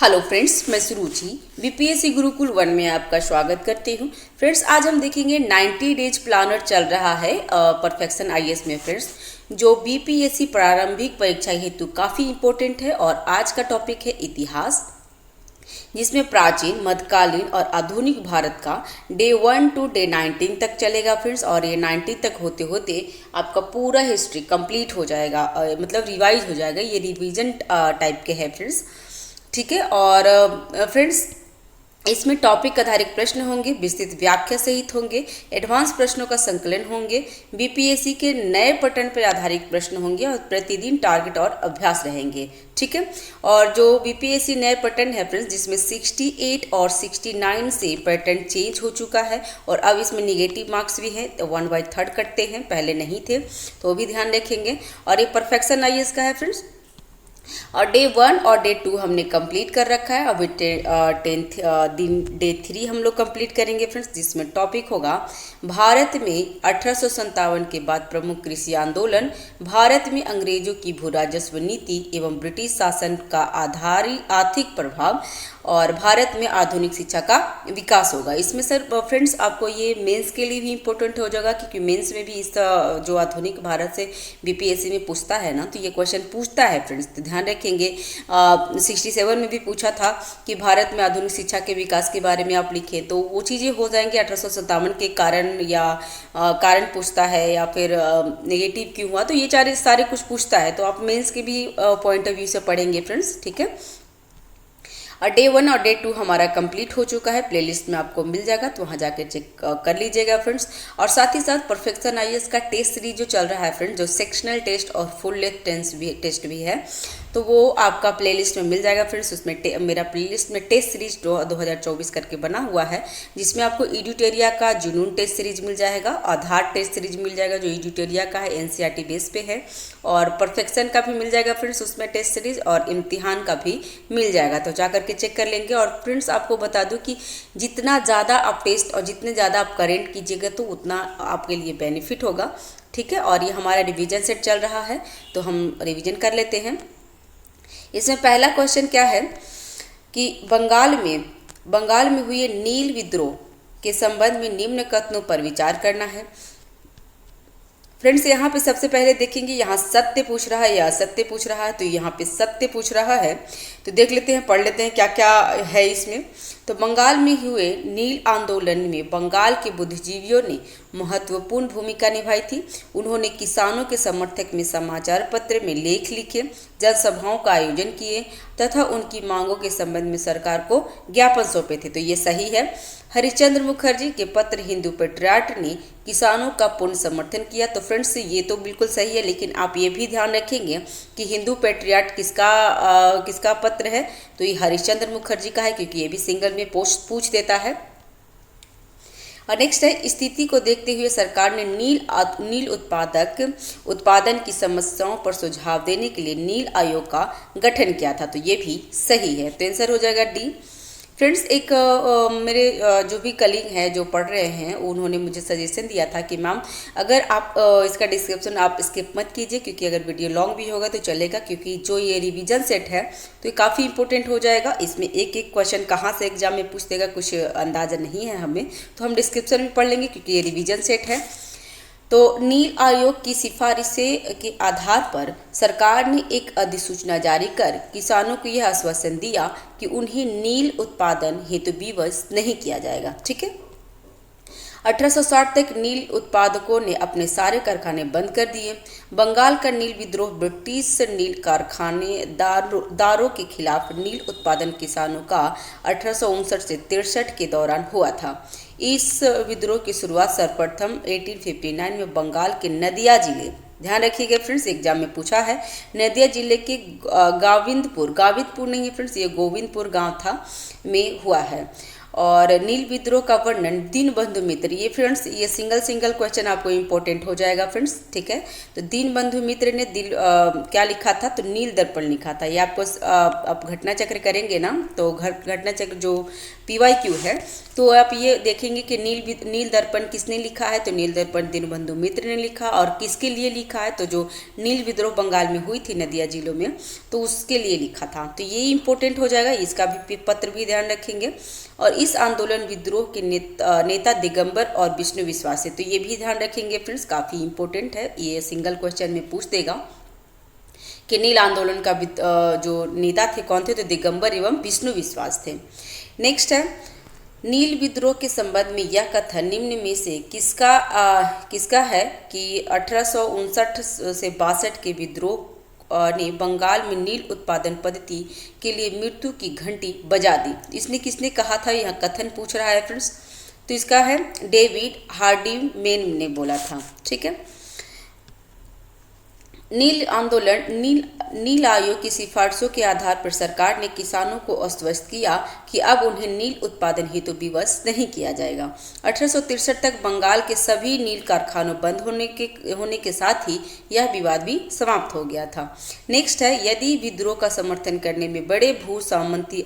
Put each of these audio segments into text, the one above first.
Hello friends, मैं सुरुचि BPSC Gurukul 1 में आपका स्वागत करती हूँ। फ्रेंड्स, आज हम देखेंगे 90 डेज प्लानर चल रहा है परफेक्शन आईएएस में। फ्रेंड्स, जो बीपीएससी प्रारंभिक परीक्षा हेतु काफ़ी इंपॉर्टेंट है और आज का टॉपिक है इतिहास, जिसमें प्राचीन, मध्यकालीन और आधुनिक भारत का डे 1 टू डे 19 तक चलेगा। फ्रेंड्स, और ये 90 तक होते होते आपका पूरा हिस्ट्री कंप्लीट हो जाएगा, मतलब रिवाइज हो जाएगा। ये रिवीजन टाइप के है फ्रेंड्स, ठीक है। और फ्रेंड्स, इसमें टॉपिक आधारित प्रश्न होंगे, विस्तृत व्याख्या सहित होंगे, एडवांस प्रश्नों का संकलन होंगे, बीपीएससी के नए पैटर्न पर आधारित प्रश्न होंगे और प्रतिदिन टारगेट और अभ्यास रहेंगे, ठीक है। और जो बीपीएससी नए पैटर्न है फ्रेंड्स, जिसमें 68 और 69 से पैटर्न चेंज हो चुका है और अब इसमें निगेटिव मार्क्स भी है, तो 1/3 कटते हैं, पहले नहीं थे, तो वो भी ध्यान रखेंगे। और ये परफेक्शन आईएएस का है फ्रेंड्स। और डे 1 और डे 2 हमने कंप्लीट कर रखा है। अभी डे 3 हम लोग कंप्लीट करेंगे फ्रेंड्स, जिसमें टॉपिक होगा भारत में 1857 के बाद प्रमुख कृषि आंदोलन, भारत में अंग्रेजों की भू राजस्व नीति एवं ब्रिटिश शासन का आर्थिक प्रभाव, और भारत में आधुनिक शिक्षा का विकास होगा। इसमें सर फ्रेंड्स आपको ये मेंस के लिए भी इम्पोर्टेंट हो जाएगा, क्योंकि मेंस में भी इस जो आधुनिक भारत से बीपीएससी में पूछता है ना, तो ये क्वेश्चन पूछता है फ्रेंड्स, तो ध्यान रखेंगे। 67 में भी पूछा था कि भारत में आधुनिक शिक्षा के विकास के बारे में आप लिखें, तो वो चीज़ें हो जाएंगी। 1857 के कारण या कारण पूछता है या फिर नेगेटिव क्यों हुआ, तो ये सारे कुछ पूछता है, तो आप मेंस के भी पॉइंट ऑफ व्यू से पढ़ेंगे फ्रेंड्स, ठीक है। और डे 1 और डे 2 हमारा कंप्लीट हो चुका है, प्लेलिस्ट में आपको मिल जाएगा, तो वहाँ जाके चेक कर लीजिएगा फ्रेंड्स। और साथ ही साथ परफेक्शन आईएएस का टेस्ट सीरीज जो चल रहा है फ्रेंड्स, जो सेक्शनल टेस्ट और फुल लेंथ टेस्ट भी है, तो वो आपका प्लेलिस्ट में मिल जाएगा फ्रेंड्स। उसमें मेरा प्लेलिस्ट में टेस्ट सीरीज 2024 करके बना हुआ है, जिसमें आपको एडिटोरिया का जुनून टेस्ट सीरीज मिल जाएगा, आधार टेस्ट सीरीज मिल जाएगा जो एडिटोरिया का है, एनसीईआरटी बेस पे है, और परफेक्शन का भी मिल जाएगा फ्रेंड्स उसमें टेस्ट सीरीज, और इम्तिहान का भी मिल जाएगा, तो जा करके चेक कर लेंगे। और फ्रेंड्स आपको बता दूं कि जितना ज़्यादा आप टेस्ट और जितने ज़्यादा आप करेंट कीजिएगा, तो उतना आपके लिए बेनिफिट होगा, ठीक है। और ये हमारा रिवीजन सेट चल रहा है, तो हम रिवीजन कर लेते हैं। इसमें पहला क्वेश्चन क्या है कि बंगाल में हुए नील विद्रोह के संबंध में निम्न कथनों पर विचार करना है। फ्रेंड्स, यहाँ पे सबसे पहले देखेंगे, यहाँ सत्य पूछ रहा है या असत्य पूछ रहा है, तो यहाँ पे सत्य पूछ रहा है, तो देख लेते हैं, पढ़ लेते हैं क्या क्या है इसमें। तो बंगाल में हुए नील आंदोलन में बंगाल के बुद्धिजीवियों ने महत्वपूर्ण भूमिका निभाई थी। उन्होंने किसानों के समर्थक में समाचार पत्र में लेख लिखे, जनसभाओं का आयोजन किए तथा उनकी मांगों के संबंध में सरकार को ज्ञापन सौंपे थे, तो ये सही है। हरिश्चंद्र मुखर्जी के पत्र हिंदू पेट्रियाट ने किसानों का पूर्ण समर्थन किया, तो फ्रेंड्स ये तो बिल्कुल सही है, लेकिन आप ये भी ध्यान रखेंगे कि हिंदू पेट्रियाट किसका पत्र है, तो ये हरिश्चंद्र मुखर्जी का है, क्योंकि ये भी सिंगल में पूछ देता है। और नेक्स्ट है, स्थिति को देखते हुए सरकार ने नील उत्पादन की समस्याओं पर सुझाव देने के लिए नील आयोग का गठन किया था, तो ये भी सही है, तो आंसर हो जाएगा डी। फ्रेंड्स, एक मेरे जो भी कलीग हैं जो पढ़ रहे हैं, उन्होंने मुझे सजेशन दिया था कि मैम अगर आप इसका डिस्क्रिप्शन आप स्किप मत कीजिए, क्योंकि अगर वीडियो लॉन्ग भी होगा तो चलेगा, क्योंकि जो ये रिवीजन सेट है तो ये काफ़ी इंपॉर्टेंट हो जाएगा। इसमें एक एक क्वेश्चन कहाँ से एग्जाम में पूछ देगा कुछ अंदाज़ा नहीं है हमें, तो हम डिस्क्रिप्शन में पढ़ लेंगे, क्योंकि ये रिविजन सेट है। तो नील आयोग की सिफारिशें के आधार पर सरकार ने एक अधिसूचना जारी कर किसानों को यह आश्वासन दिया कि उन्हें नील उत्पादन हेतु विवश नहीं किया जाएगा, ठीक है। 1860 तक नील उत्पादकों ने अपने सारे कारखाने बंद कर दिए। बंगाल का नील विद्रोह ब्रिटिश नील कारखानेदारों के खिलाफ नील उत्पादन किसानों का 1859 से 63 के दौरान हुआ था। इस विद्रोह की शुरुआत सर्वप्रथम 1859 में बंगाल के नदिया जिले, ध्यान रखिएगा फ्रेंड्स, एग्जाम में पूछा है, नदिया जिले के गाविंदपुर नहीं है फ्रेंड्स, ये गोविंदपुर गांव था में हुआ है। और नील विद्रोह का वर्णन दीनबंधु मित्र, ये फ्रेंड्स ये सिंगल क्वेश्चन आपको इंपॉर्टेंट हो जाएगा फ्रेंड्स, ठीक है। तो दीनबंधु मित्र ने क्या लिखा था, तो नील दर्पण लिखा था। ये आपको आप घटना चक्र करेंगे ना, तो घटना चक्र जो PYQ है, तो आप ये देखेंगे कि नील दर्पण किसने लिखा है, तो नील दर्पण दीनबंधु मित्र ने लिखा। और किसके लिए लिखा है, तो जो नील विद्रोह बंगाल में हुई थी नदिया जिलों में, तो उसके लिए लिखा था। तो ये इंपॉर्टेंट हो जाएगा, इसका भी पत्र भी ध्यान रखेंगे। और इस आंदोलन विद्रोह के नेता दिगंबर और विष्णु विश्वास है, तो ये भी ध्यान रखेंगे फ्रेंड्स, काफ़ी इंपॉर्टेंट है, ये सिंगल क्वेश्चन में पूछ देगा कि नील आंदोलन का जो नेता थे कौन थे, तो दिगंबर एवं विष्णु विश्वास थे। नेक्स्ट है, नील विद्रोह के संबंध में यह कथन निम्न में से किसका है कि 1859 से 62 के विद्रोह ने बंगाल में नील उत्पादन पद्धति के लिए मृत्यु की घंटी बजा दी। इसने किसने कहा था, यह कथन पूछ रहा है फ्रेंड्स। तो इसका है डेविड हार्डिमेन ने बोला था, ठीक है। नील आयोग की सिफारिशों के आधार पर सरकार ने किसानों को आश्वस्त किया कि अब उन्हें नील उत्पादन हेतु विवश नहीं किया जाएगा। 1863 तक बंगाल के सभी नील कारखानों बंद होने के साथ ही यह विवाद भी समाप्त हो गया था। नेक्स्ट है, यदि विद्रोह का समर्थन करने में बड़े भू सामंती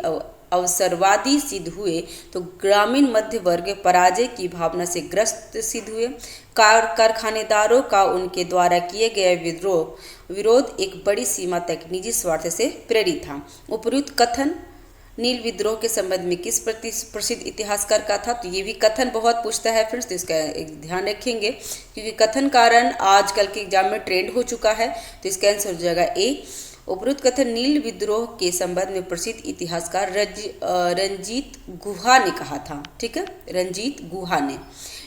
अवसरवादी सिद्ध हुए तो ग्रामीण मध्य वर्ग पराजय की भावना से ग्रस्त सिद्ध हुए। कारखानेदारों का उनके द्वारा किए गए विरोध एक बड़ी सीमा तक निजी स्वार्थ से प्रेरित था। उपयुक्त कथन नील विद्रोह के संबंध में किस प्रसिद्ध इतिहासकार का था, तो ये भी कथन बहुत पूछता है फ्रेंड्स, तो इसका एक ध्यान रखेंगे क्योंकि कथन कारण आजकल के एग्जाम में ट्रेंड हो चुका है। तो इसका आंसर हो जाएगा ए। उपयुक्त कथन नील विद्रोह के संबंध में प्रसिद्ध इतिहासकार रंजीत गुहा ने कहा था, ठीक है, रंजीत गुहा ने।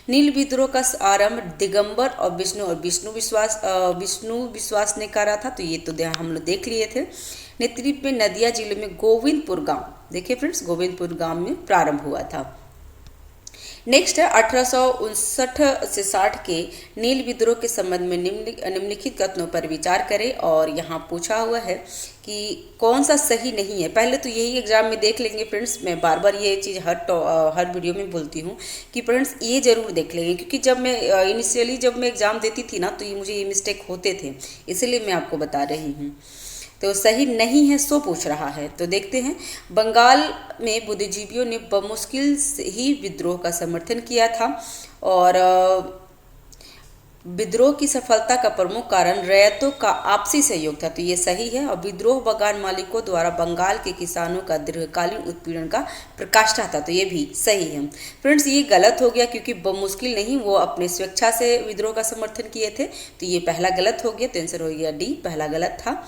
नील विद्रोह का आरंभ दिगंबर और विष्णु विश्वास ने करा था, तो ये तो हम लोग देख लिए थे। नेतृत्व में नदिया जिले में गोविंदपुर गांव, देखिए फ्रेंड्स, गोविंदपुर गांव में प्रारंभ हुआ था। नेक्स्ट है 1859 से 60 के नील विद्रोह के संबंध में निम्नलिखित कथनों पर विचार करें। और यहाँ पूछा हुआ है कि कौन सा सही नहीं है। पहले तो यही एग्जाम में देख लेंगे फ्रेंड्स, मैं बार बार ये चीज़ हर वीडियो में बोलती हूँ कि फ्रेंड्स ये जरूर देख लेंगे, क्योंकि जब मैं इनिशियली जब मैं एग्ज़ाम देती थी ना, तो मुझे ये मिस्टेक होते थे, इसलिए मैं आपको बता रही हूँ। तो सही नहीं है सो पूछ रहा है, तो देखते हैं। बंगाल में बुद्धिजीवियों ने बमुश्किल से ही विद्रोह का समर्थन किया था और विद्रोह की सफलता का प्रमुख कारण रैयतों का आपसी सहयोग था, तो ये सही है। और विद्रोह बगान मालिकों द्वारा बंगाल के किसानों का दीर्घकालीन उत्पीड़न का प्रकाष्ठा था, तो ये भी सही है। फ्रेंड्स ये गलत हो गया क्योंकि बमुश्किल नहीं, वो अपने स्वेच्छा से विद्रोह का समर्थन किए थे, तो ये पहला गलत हो गया, तो आंसर हो गया डी, पहला गलत था।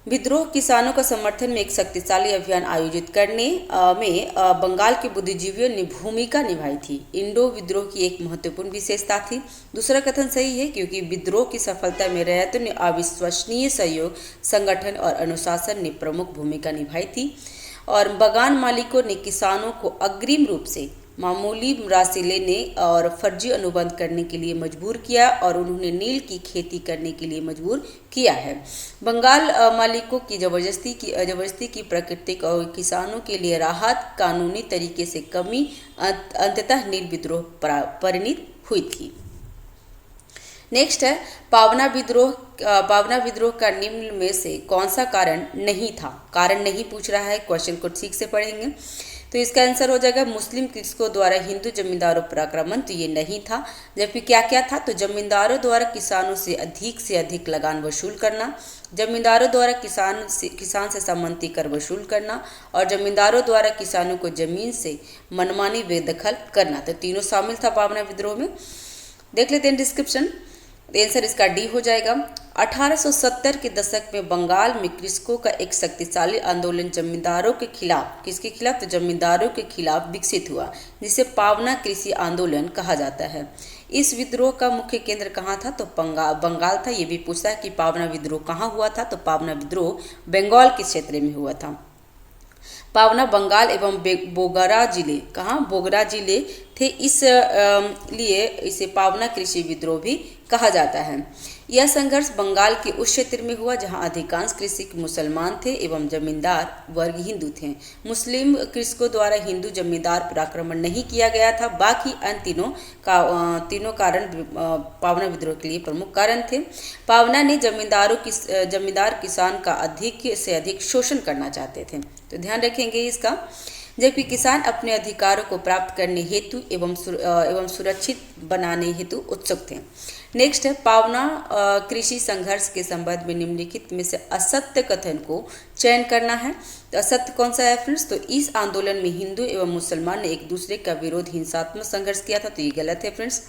विद्रोह किसानों का समर्थन में एक शक्तिशाली अभियान आयोजित करने में बंगाल के बुद्धिजीवियों ने भूमिका निभाई थी। इंडो विद्रोह की एक महत्वपूर्ण विशेषता थी। दूसरा कथन सही है क्योंकि विद्रोह की सफलता में रैयतों ने अविश्वसनीय सहयोग, संगठन और अनुशासन ने प्रमुख भूमिका निभाई थी। और बगान मालिकों ने किसानों को अग्रिम रूप से मामूली राशि लेने और फर्जी अनुबंध करने के लिए मजबूर किया और उन्होंने नील की खेती करने के लिए मजबूर किया है। बंगाल मालिकों की जबरदस्ती की प्राकृतिक और किसानों के लिए राहत कानूनी तरीके से कमी अंततः नील विद्रोह परिणित हुई थी। नेक्स्ट है पावना विद्रोह का निम्न में से कौन सा कारण नहीं था। कारण नहीं पूछ रहा है, क्वेश्चन को ठीक से पढ़ेंगे तो इसका आंसर हो जाएगा मुस्लिम कृषकों द्वारा हिंदू जमींदारों पर आक्रमण, तो ये नहीं था। जबकि क्या क्या था, तो जमींदारों द्वारा किसानों से अधिक लगान वसूल करना, जमींदारों द्वारा किसान से सम्मति कर वसूल करना और जमींदारों द्वारा किसानों को जमीन से मनमानी बेदखल करना, तो तीनों शामिल था पावना विद्रोह में। देख लेते हैं डिस्क्रिप्शन, आंसर इसका डी हो जाएगा। 1870 के दशक में बंगाल में कृषकों का एक शक्तिशाली आंदोलन जमींदारों के खिलाफ, किसके खिलाफ, तो जमींदारों के खिलाफ विकसित हुआ, जिसे पावना कृषि आंदोलन कहा जाता है। इस विद्रोह का मुख्य केंद्र कहाँ था, तो बंगाल था। ये भी पूछता है कि पावना विद्रोह कहाँ हुआ था, तो पावना विद्रोह बंगाल के क्षेत्र में हुआ था। पावना बंगाल एवं बोगरा जिले, कहाँ, बोगरा जिले थे, इस लिए इसे पावना कृषि विद्रोह भी कहा जाता है। यह संघर्ष बंगाल के उस क्षेत्र में हुआ जहां अधिकांश कृषक मुसलमान थे एवं जमींदार वर्ग हिंदू थे। मुस्लिम कृषकों द्वारा हिंदू जमींदार पर आक्रमण नहीं किया गया था। बाकी अन्य तीनों कारण पावना विद्रोह के लिए प्रमुख कारण थे। पावना ने जमींदार किसान का अधिक से अधिक शोषण करना चाहते थे, तो ध्यान रखेंगे इसका, जबकि किसान अपने अधिकारों को प्राप्त करने हेतु एवं सुरक्षित बनाने हेतु उत्सुक थे। नेक्स्ट है पावना कृषि संघर्ष के संबंध में निम्नलिखित में से असत्य कथन को चयन करना है। तो असत्य कौन सा है फ्रेंड्स? तो इस आंदोलन में हिंदू एवं मुसलमान ने एक दूसरे का विरोध हिंसात्मक संघर्ष किया था, तो ये गलत है फ्रेंड्स।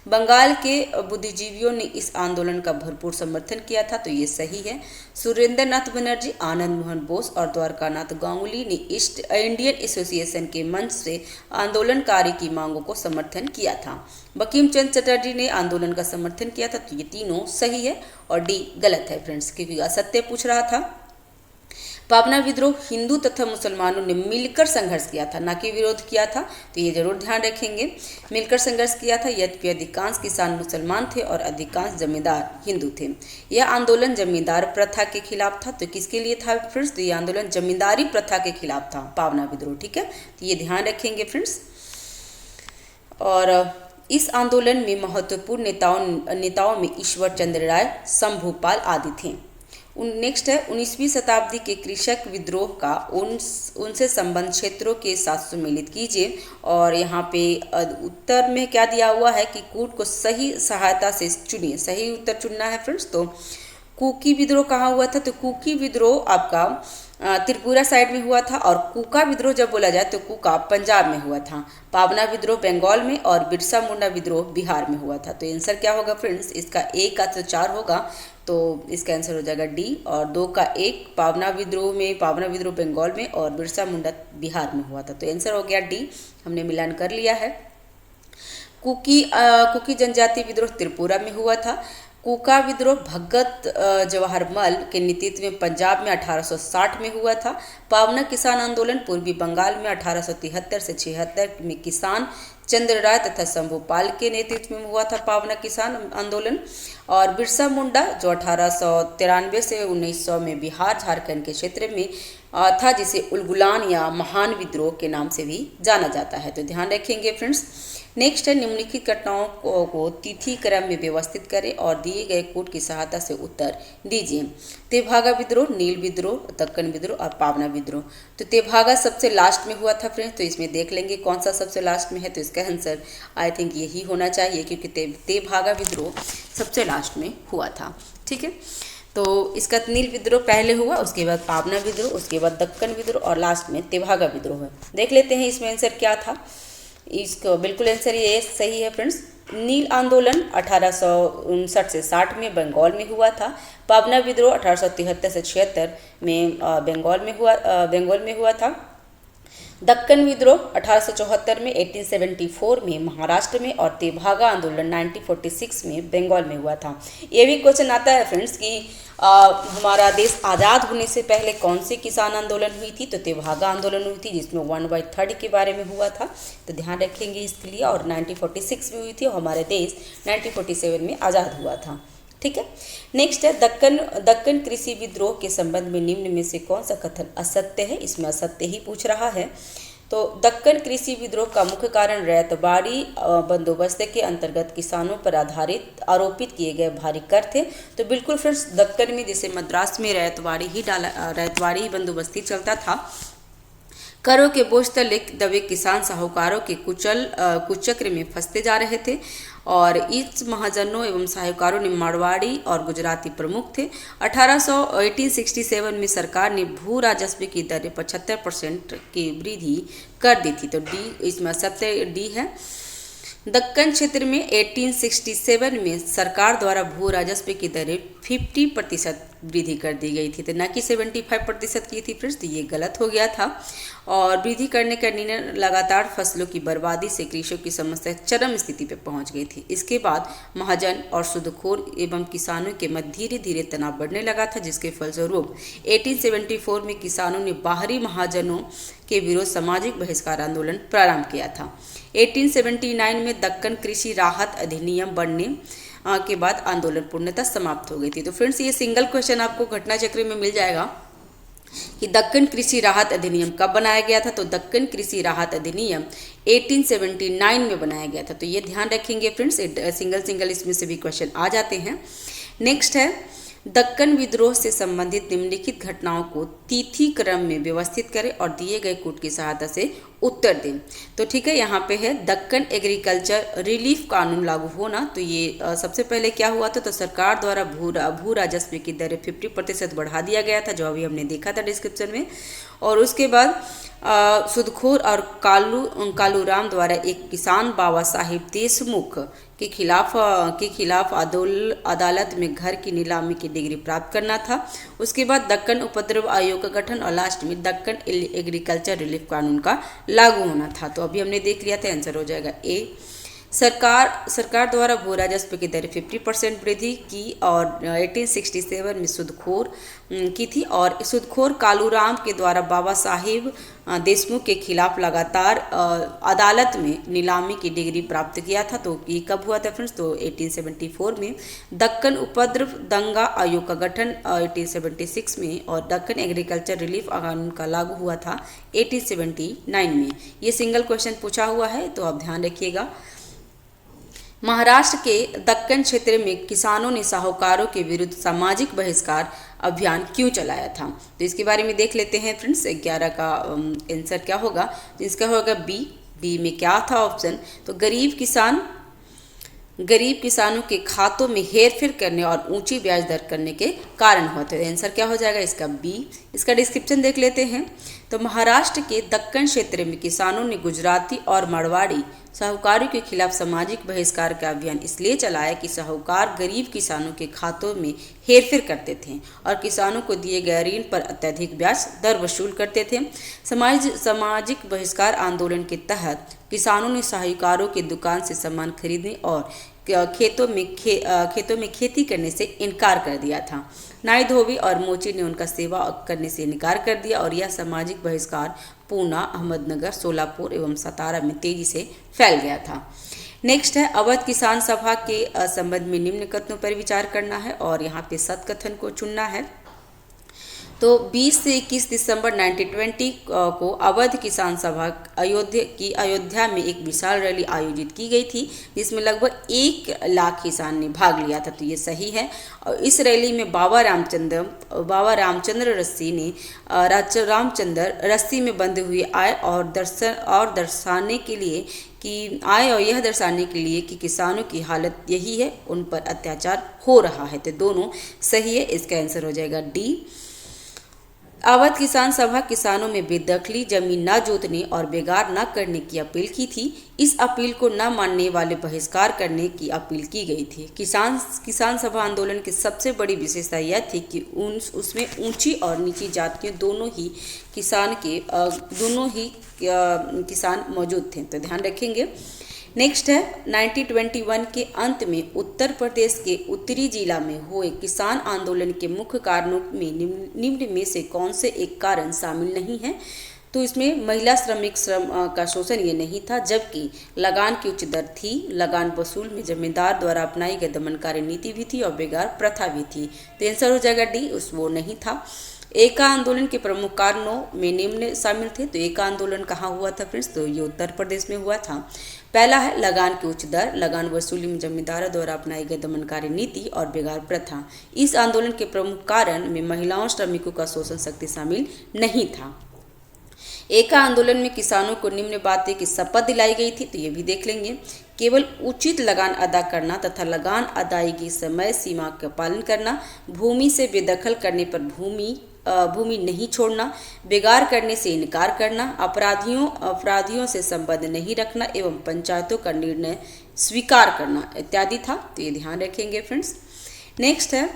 बंगाल के बुद्धिजीवियों ने इस आंदोलन का भरपूर समर्थन किया था, तो ये सही है। सुरेंद्र नाथ बनर्जी, आनंद मोहन बोस और द्वारकानाथ गांगुली ने ईस्ट इंडियन एसोसिएशन के मंच से आंदोलनकारी की मांगों को समर्थन किया था। बंकिम चंद्र चटर्जी ने आंदोलन का समर्थन किया था, तो ये तीनों सही है और डी गलत है फ्रेंड्स, क्योंकि असत्य पूछ रहा था। पावना विद्रोह हिंदू तथा मुसलमानों ने मिलकर संघर्ष किया था, ना कि विरोध किया था, तो ये जरूर ध्यान रखेंगे। मिलकर संघर्ष किया था, यद्यपि अधिकांश किसान मुसलमान थे और अधिकांश जमींदार हिंदू थे। यह आंदोलन जमींदार प्रथा के खिलाफ था, तो किसके लिए था फ्रेंड्स? तो ये आंदोलन जमींदारी प्रथा के खिलाफ था, पावना विद्रोह, ठीक है, तो ये ध्यान रखेंगे फ्रेंड्स। और इस आंदोलन में महत्वपूर्ण नेताओं में ईश्वर चंद्र राय, शंभूपाल आदि थे। नेक्स्ट है 19वीं शताब्दी के कृषक विद्रोह का उनसे संबंध क्षेत्रों के साथ सम्मिलित कीजिए। और यहाँ पे उत्तर में क्या दिया हुआ है कि कूट को सही सहायता से चुनिए, सही उत्तर चुनना है फ्रेंड्स। तो कुकी विद्रोह कहाँ हुआ था? तो कुकी विद्रोह आपका त्रिपुरा साइड में हुआ था, और कुका विद्रोह जब बोला जाए तो कुका पंजाब में हुआ था। पावना विद्रोह बंगाल में और बिरसा मुंडा विद्रोह बिहार में हुआ था। तो आंसर क्या होगा फ्रेंड्स? इसका 1 का तो 4 होगा, तो इसका आंसर हो जाएगा डी, और 2 का 1 पावना विद्रोह बंगाल में और बिरसा मुंडा बिहार में हुआ था, तो आंसर हो गया डी। हमने मिलान कर लिया है। कुकी जनजाति विद्रोह त्रिपुरा में हुआ था। कुका विद्रोह भगत जवाहरमल के नेतृत्व में पंजाब में 1860 में हुआ था। पावना किसान आंदोलन पूर्वी बंगाल में 1873 से 76 में किसान चंद्र राय तथा शंभूपाल के नेतृत्व में हुआ था पावना किसान आंदोलन। और बिरसा मुंडा जो 1893 से 1900 में बिहार झारखंड के क्षेत्र में था, जिसे उलगुलान या महान विद्रोह के नाम से भी जाना जाता है, तो ध्यान रखेंगे फ्रेंड्स। नेक्स्ट है निम्नलिखित घटनाओं को तिथि क्रम में व्यवस्थित करें और दिए गए कोड की सहायता से उत्तर दीजिए। तेभागा विद्रोह, नील विद्रोह, दक्कन विद्रोह और पावना विद्रोह। तो तेभागा सबसे लास्ट में हुआ था फ्रेंड्स, तो इसमें देख लेंगे कौन सा सबसे लास्ट में है, तो इसका आंसर आई थिंक यही होना चाहिए, क्योंकि तेभागा विद्रोह सबसे लास्ट में हुआ था, ठीक है। तो इसका नील विद्रोह पहले हुआ, उसके बाद पावना विद्रोह, उसके बाद दक्कन विद्रोह और लास्ट में तेभागा विद्रोह है। देख लेते हैं इसमें आंसर क्या था। इसको बिल्कुल आंसर ये सही है फ्रेंड्स। नील आंदोलन 1859 से 60 में बंगाल में हुआ था। पावना विद्रोह 1873 से 76 में बंगाल में हुआ था। दक्कन विद्रोह 1874 में 1874 में महाराष्ट्र में, और तेभागा आंदोलन 1946 में बंगाल में हुआ था। ये भी क्वेश्चन आता है फ्रेंड्स कि हमारा देश आज़ाद होने से पहले कौन सी किसान आंदोलन हुई थी, तो तेभागा आंदोलन हुई थी, जिसमें 1/3 के बारे में हुआ था, तो ध्यान रखेंगे इसके लिए। और 1946 में हुई थी और हमारे देश 1947 में आज़ाद हुआ था, ठीक है। नेक्स्ट है दक्कन कृषि विद्रोह के संबंध में निम्न में से कौन सा कथन असत्य है? इसमें असत्य ही पूछ रहा है। तो दक्कन कृषि विद्रोह का मुख्य कारण रैयतवाड़ी बंदोबस्त के अंतर्गत किसानों पर आरोपित किए गए भारी कर थे। तो बिल्कुल फ्रेंड्स, दक्कन में जैसे मद्रास में रैयतवाड़ी ही बंदोबस्ती चलता था। करों के बोझ तले दबे किसान साहूकारों के कुचक्र में फंसते जा रहे थे, और इस महाजनों एवं साहूकारों ने मारवाड़ी और गुजराती प्रमुख थे। 1867 में सरकार ने भू राजस्व की दर 75% की वृद्धि कर दी थी, तो डी इसमें सत्य डी है। दक्कन क्षेत्र में 1867 में सरकार द्वारा भू राजस्व की दरें 50% वृद्धि कर दी गई थी, तो न कि 75% की थी फ्रेंड्स, तो ये गलत हो गया था। और वृद्धि करने का निर्णय लगातार फसलों की बर्बादी से कृषकों की समस्या चरम स्थिति पर पहुंच गई थी। इसके बाद महाजन और सूदखोर एवं किसानों के मध्य धीरे धीरे तनाव बढ़ने लगा था, जिसके फलस्वरूप 1874 में किसानों ने बाहरी महाजनों के विरोध सामाजिक बहिष्कार आंदोलन प्रारंभ किया था। 1879 में दक्कन कृषि राहत अधिनियम के बाद आंदोलन पूर्णतः समाप्त हो गई थी। तो फ्रेंड्स ये सिंगल क्वेश्चन आपको घटना चक्र में मिल जाएगा कि दक्कन कृषि राहत अधिनियम कब बनाया गया था। तो दक्कन कृषि राहत अधिनियम 1879 में बनाया गया था। तो ये ध्यान रखेंगे फ्रेंड्स, सिंगल इसमें से भी क्वेश्चन आ जाते हैं। नेक्स्ट है दक्कन विद्रोह से संबंधित निम्नलिखित घटनाओं को तिथि क्रम में व्यवस्थित करें और दिए गए कूट की सहायता से उत्तर दें। तो ठीक है, यहाँ पे है दक्कन एग्रीकल्चर रिलीफ कानून लागू होना। तो ये सबसे पहले क्या हुआ था, तो सरकार द्वारा भू राजस्व की दरें 50% बढ़ा दिया गया था, जो अभी हमने देखा था डिस्क्रिप्शन में। और उसके बाद सुदखोर और कालूराम द्वारा एक किसान बाबा साहिब देशमुख के खिलाफ अदालत में घर की नीलामी की डिग्री प्राप्त करना था। उसके बाद दक्कन उपद्रव आयोग का गठन और लास्ट में दक्कन एग्रीकल्चर रिलीफ कानून का लागू होना था। तो अभी हमने देख लिया था, आंसर हो जाएगा ए। सरकार द्वारा भू राजस्व की दर 50% वृद्धि की और 1867 में सुदखोर की थी। और सुदखोर कालूराम के द्वारा बाबा साहिब देशमुख के खिलाफ लगातार अदालत में नीलामी की डिग्री प्राप्त किया था। तो ये कब हुआ था फ्रेंड्स, तो 1874 में। दक्कन उपद्रव दंगा आयोग का गठन 1876 में और दक्कन एग्रीकल्चर रिलीफ कानून का लागू हुआ था 1879 में। ये सिंगल क्वेश्चन पूछा हुआ है, तो आप ध्यान रखिएगा। महाराष्ट्र के दक्कन क्षेत्र में किसानों ने साहूकारों के विरुद्ध सामाजिक बहिष्कार अभियान क्यों चलाया था। तो इसके बारे में देख लेते हैं फ्रेंड्स। 11 का आंसर क्या होगा, तो इसका होगा बी में क्या था ऑप्शन, तो गरीब किसानों के खातों में हेरफेर करने और ऊंची ब्याज दर करने के कारण हुआ था। आंसर क्या हो जाएगा इसका बी। इसका डिस्क्रिप्शन देख लेते हैं। तो महाराष्ट्र के दक्कन क्षेत्र में किसानों ने गुजराती और मारवाड़ी साहूकारों के खिलाफ सामाजिक बहिष्कार का अभियान इसलिए चलाया कि साहूकार गरीब किसानों के खातों में हेरफेर करते थे और किसानों को दिए गए ऋण पर अत्यधिक ब्याज दर वसूल करते थे। सामाजिक बहिष्कार आंदोलन के तहत किसानों ने साहूकारों की दुकान से सामान खरीदने और खेतों में खेती करने से इनकार कर दिया था। नाई धोबी और मोची ने उनका सेवा करने से इनकार कर दिया और यह सामाजिक बहिष्कार पूना, अहमदनगर, सोलापुर एवं सतारा में तेजी से फैल गया था। नेक्स्ट है अवध किसान सभा के संबंध में निम्न कथनों पर विचार करना है और यहाँ पे सत कथन को चुनना है। तो 20 से 21 दिसंबर 1920 को अवध किसान सभा अयोध्या में एक विशाल रैली आयोजित की गई थी, जिसमें लगभग 1 लाख किसान ने भाग लिया था। तो ये सही है। और इस रैली में बाबा रामचंद्र रस्सी में बंधे हुए आए और दर्शाने के लिए कि किसानों की हालत यही है, उन पर अत्याचार हो रहा है। तो दोनों सही है, इसका आंसर हो जाएगा डी। अवध किसान सभा किसानों में बेदखली, जमीन न जोतने और बेगार न करने की अपील की थी। इस अपील को न मानने वाले बहिष्कार करने की अपील की गई थी। किसान सभा आंदोलन की सबसे बड़ी विशेषता यह थी कि उसमें ऊंची और नीची जातियों दोनों ही किसान मौजूद थे। तो ध्यान रखेंगे। नेक्स्ट है 1921 के अंत में उत्तर प्रदेश के उत्तरी जिला में हुए किसान आंदोलन के मुख्य कारणों में निम्न में से कौन से एक कारण शामिल नहीं है। तो इसमें महिला श्रमिक श्रम का शोषण ये नहीं था, जबकि लगान की उच्च दर थी। लगान वसूल में जमींदार द्वारा अपनाई गई दमनकारी नीति भी थी और बेगार प्रथा भी थी। तो आंसर हो जाएगा डी, वो नहीं था। एका आंदोलन के प्रमुख कारणों में निम्न शामिल थे। तो एका आंदोलन कहाँ हुआ था फ्रेंड्स, तो ये उत्तर प्रदेश में हुआ था। पहला है लगान की उच्च दर, लगान वसूली में जमींदारों द्वारा अपनाई गई दमनकारी नीति और बेगार प्रथा। इस आंदोलन के प्रमुख कारण में महिलाओं श्रमिकों का शोषण शक्ति शामिल नहीं था। एका आंदोलन में किसानों को निम्न बातें की शपथ दिलाई गई थी। तो ये भी देख लेंगे। केवल उचित लगान अदा करना तथा लगान अदायगी समय सीमा का पालन करना, भूमि से बेदखल करने पर भूमि नहीं छोड़ना, बेगार करने से इनकार करना, अपराधियों से संबंध नहीं रखना एवं पंचायतों का निर्णय स्वीकार करना इत्यादि था। तो ये ध्यान रखेंगे फ्रेंड्स। नेक्स्ट है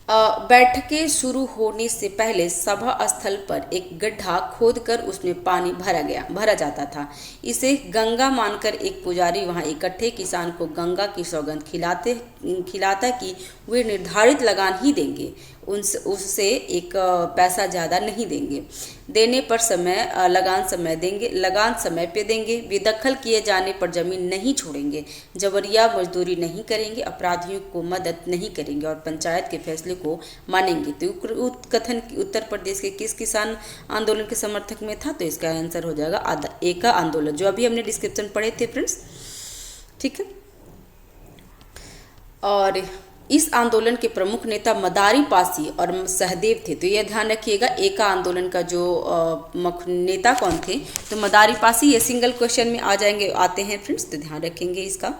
बैठकें शुरू होने से पहले सभा स्थल पर एक गड्ढा खोदकर उसमें पानी भरा जाता था। इसे गंगा मानकर एक पुजारी वहां इकट्ठे किसान को गंगा की सौगंध खिलाता कि वे निर्धारित लगान ही देंगे। उससे एक पैसा ज़्यादा नहीं देंगे। देने पर लगान समय पे देंगे। बेदखल किए जाने पर ज़मीन नहीं छोड़ेंगे। जबरिया मजदूरी नहीं करेंगे। अपराधियों को मदद नहीं करेंगे और पंचायत के फैसले को मानेंगे। तो कथन उत्तर प्रदेश के किस किसान आंदोलन के समर्थक में था? तो इसका आंसर हो जाएगा एका आंदोलन, जो अभी हमने डिस्क्रिप्शन पढ़े थे फ्रेंड्स। ठीक है, और इस आंदोलन के प्रमुख नेता मदारी पासी और सहदेव थे। तो यह ध्यान रखिएगा, एका आंदोलन का जो नेता कौन थे? तो मदारी पासी। ये सिंगल क्वेश्चन में आते हैं फ्रेंड्स, तो ध्यान रखेंगे इसका।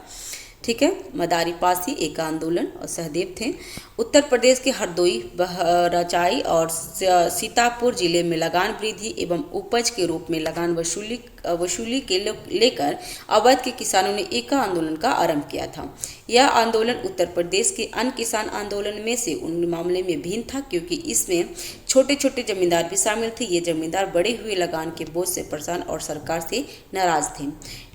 ठीक है, मदारी पासी, एका आंदोलन और सहदेव थे। उत्तर प्रदेश के हरदोई, बहराइच और सीतापुर जिले में लगान वृद्धि एवं उपज के रूप में लगान वसूली के लेकर अवध के किसानों ने एका आंदोलन का आरंभ किया था। यह आंदोलन उत्तर प्रदेश के अन्य किसान आंदोलन में से उन मामले में भिन्न था, क्योंकि इसमें छोटे छोटे जमींदार भी शामिल थे। ये जमींदार बढ़े हुए लगान के बोझ से परेशान और सरकार से नाराज थे।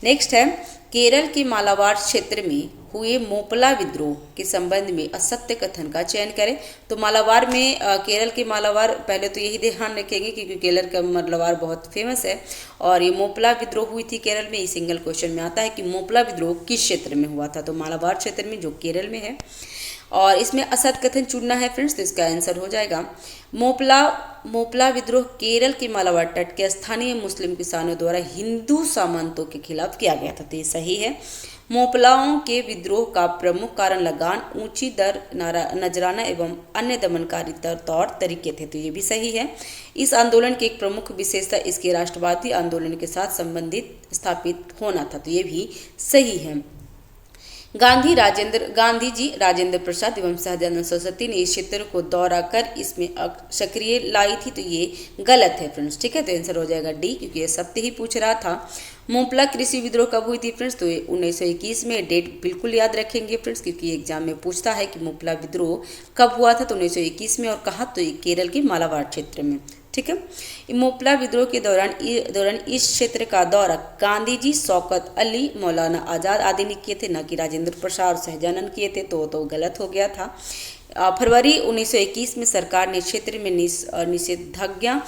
नेक्स्ट है, केरल के मालाबार क्षेत्र में हुए मोपला विद्रोह के संबंध में असत्य कथन का चयन करें। तो मालाबार में केरल के मालाबार, पहले तो यही ध्यान रखेंगे क्योंकि केरल का मालाबार बहुत फेमस है और ये मोपला विद्रोह हुई थी केरल में। ये सिंगल क्वेश्चन में आता है कि मोपला विद्रोह किस क्षेत्र में हुआ था? तो मालाबार क्षेत्र में, जो केरल में है। और इसमें असत्य कथन चुनना है फ्रेंड्स, तो इसका आंसर हो जाएगा मोपला विद्रोह केरल के मालाबार तट के स्थानीय मुस्लिम किसानों द्वारा हिंदू सामंतों के खिलाफ किया गया था। तो ये सही है। मोपलाओं के विद्रोह का प्रमुख कारण लगान, ऊंची दर, नजराना एवं अन्य दमनकारी तौर तरीके थे। तो ये भी सही है। इस आंदोलन की एक प्रमुख विशेषता इसके राष्ट्रवादी आंदोलन के साथ संबंधित स्थापित होना था। तो ये भी सही है। गांधी जी राजेंद्र प्रसाद एवं सहजानंद सरस्वती ने इस क्षेत्र को दौरा कर इसमें सक्रिय लाई थी। तो ये गलत है फ्रेंड्स। ठीक है, तो आंसर हो जाएगा डी, क्योंकि ये सत्य ही पूछ रहा था। मोपला कृषि विद्रोह कब हुई थी फ्रेंड्स? तो 1921 में। डेट बिल्कुल याद रखेंगे फ्रेंड्स, क्योंकि एग्जाम में पूछता है कि मोपला विद्रोह कब हुआ था। तो 1921 में। और कहाँ? तो केरल के मालाबार क्षेत्र में। ठीक है, मोपला विद्रोह के दौरान इस क्षेत्र का दौरा गांधी जी, शौकत अली, मौलाना आज़ाद आदि ने किए थे, न कि राजेंद्र प्रसाद और सहजानंद किए थे। तो गलत हो गया था। फरवरी 1921 में सरकार ने क्षेत्र में निषेधाज्ञा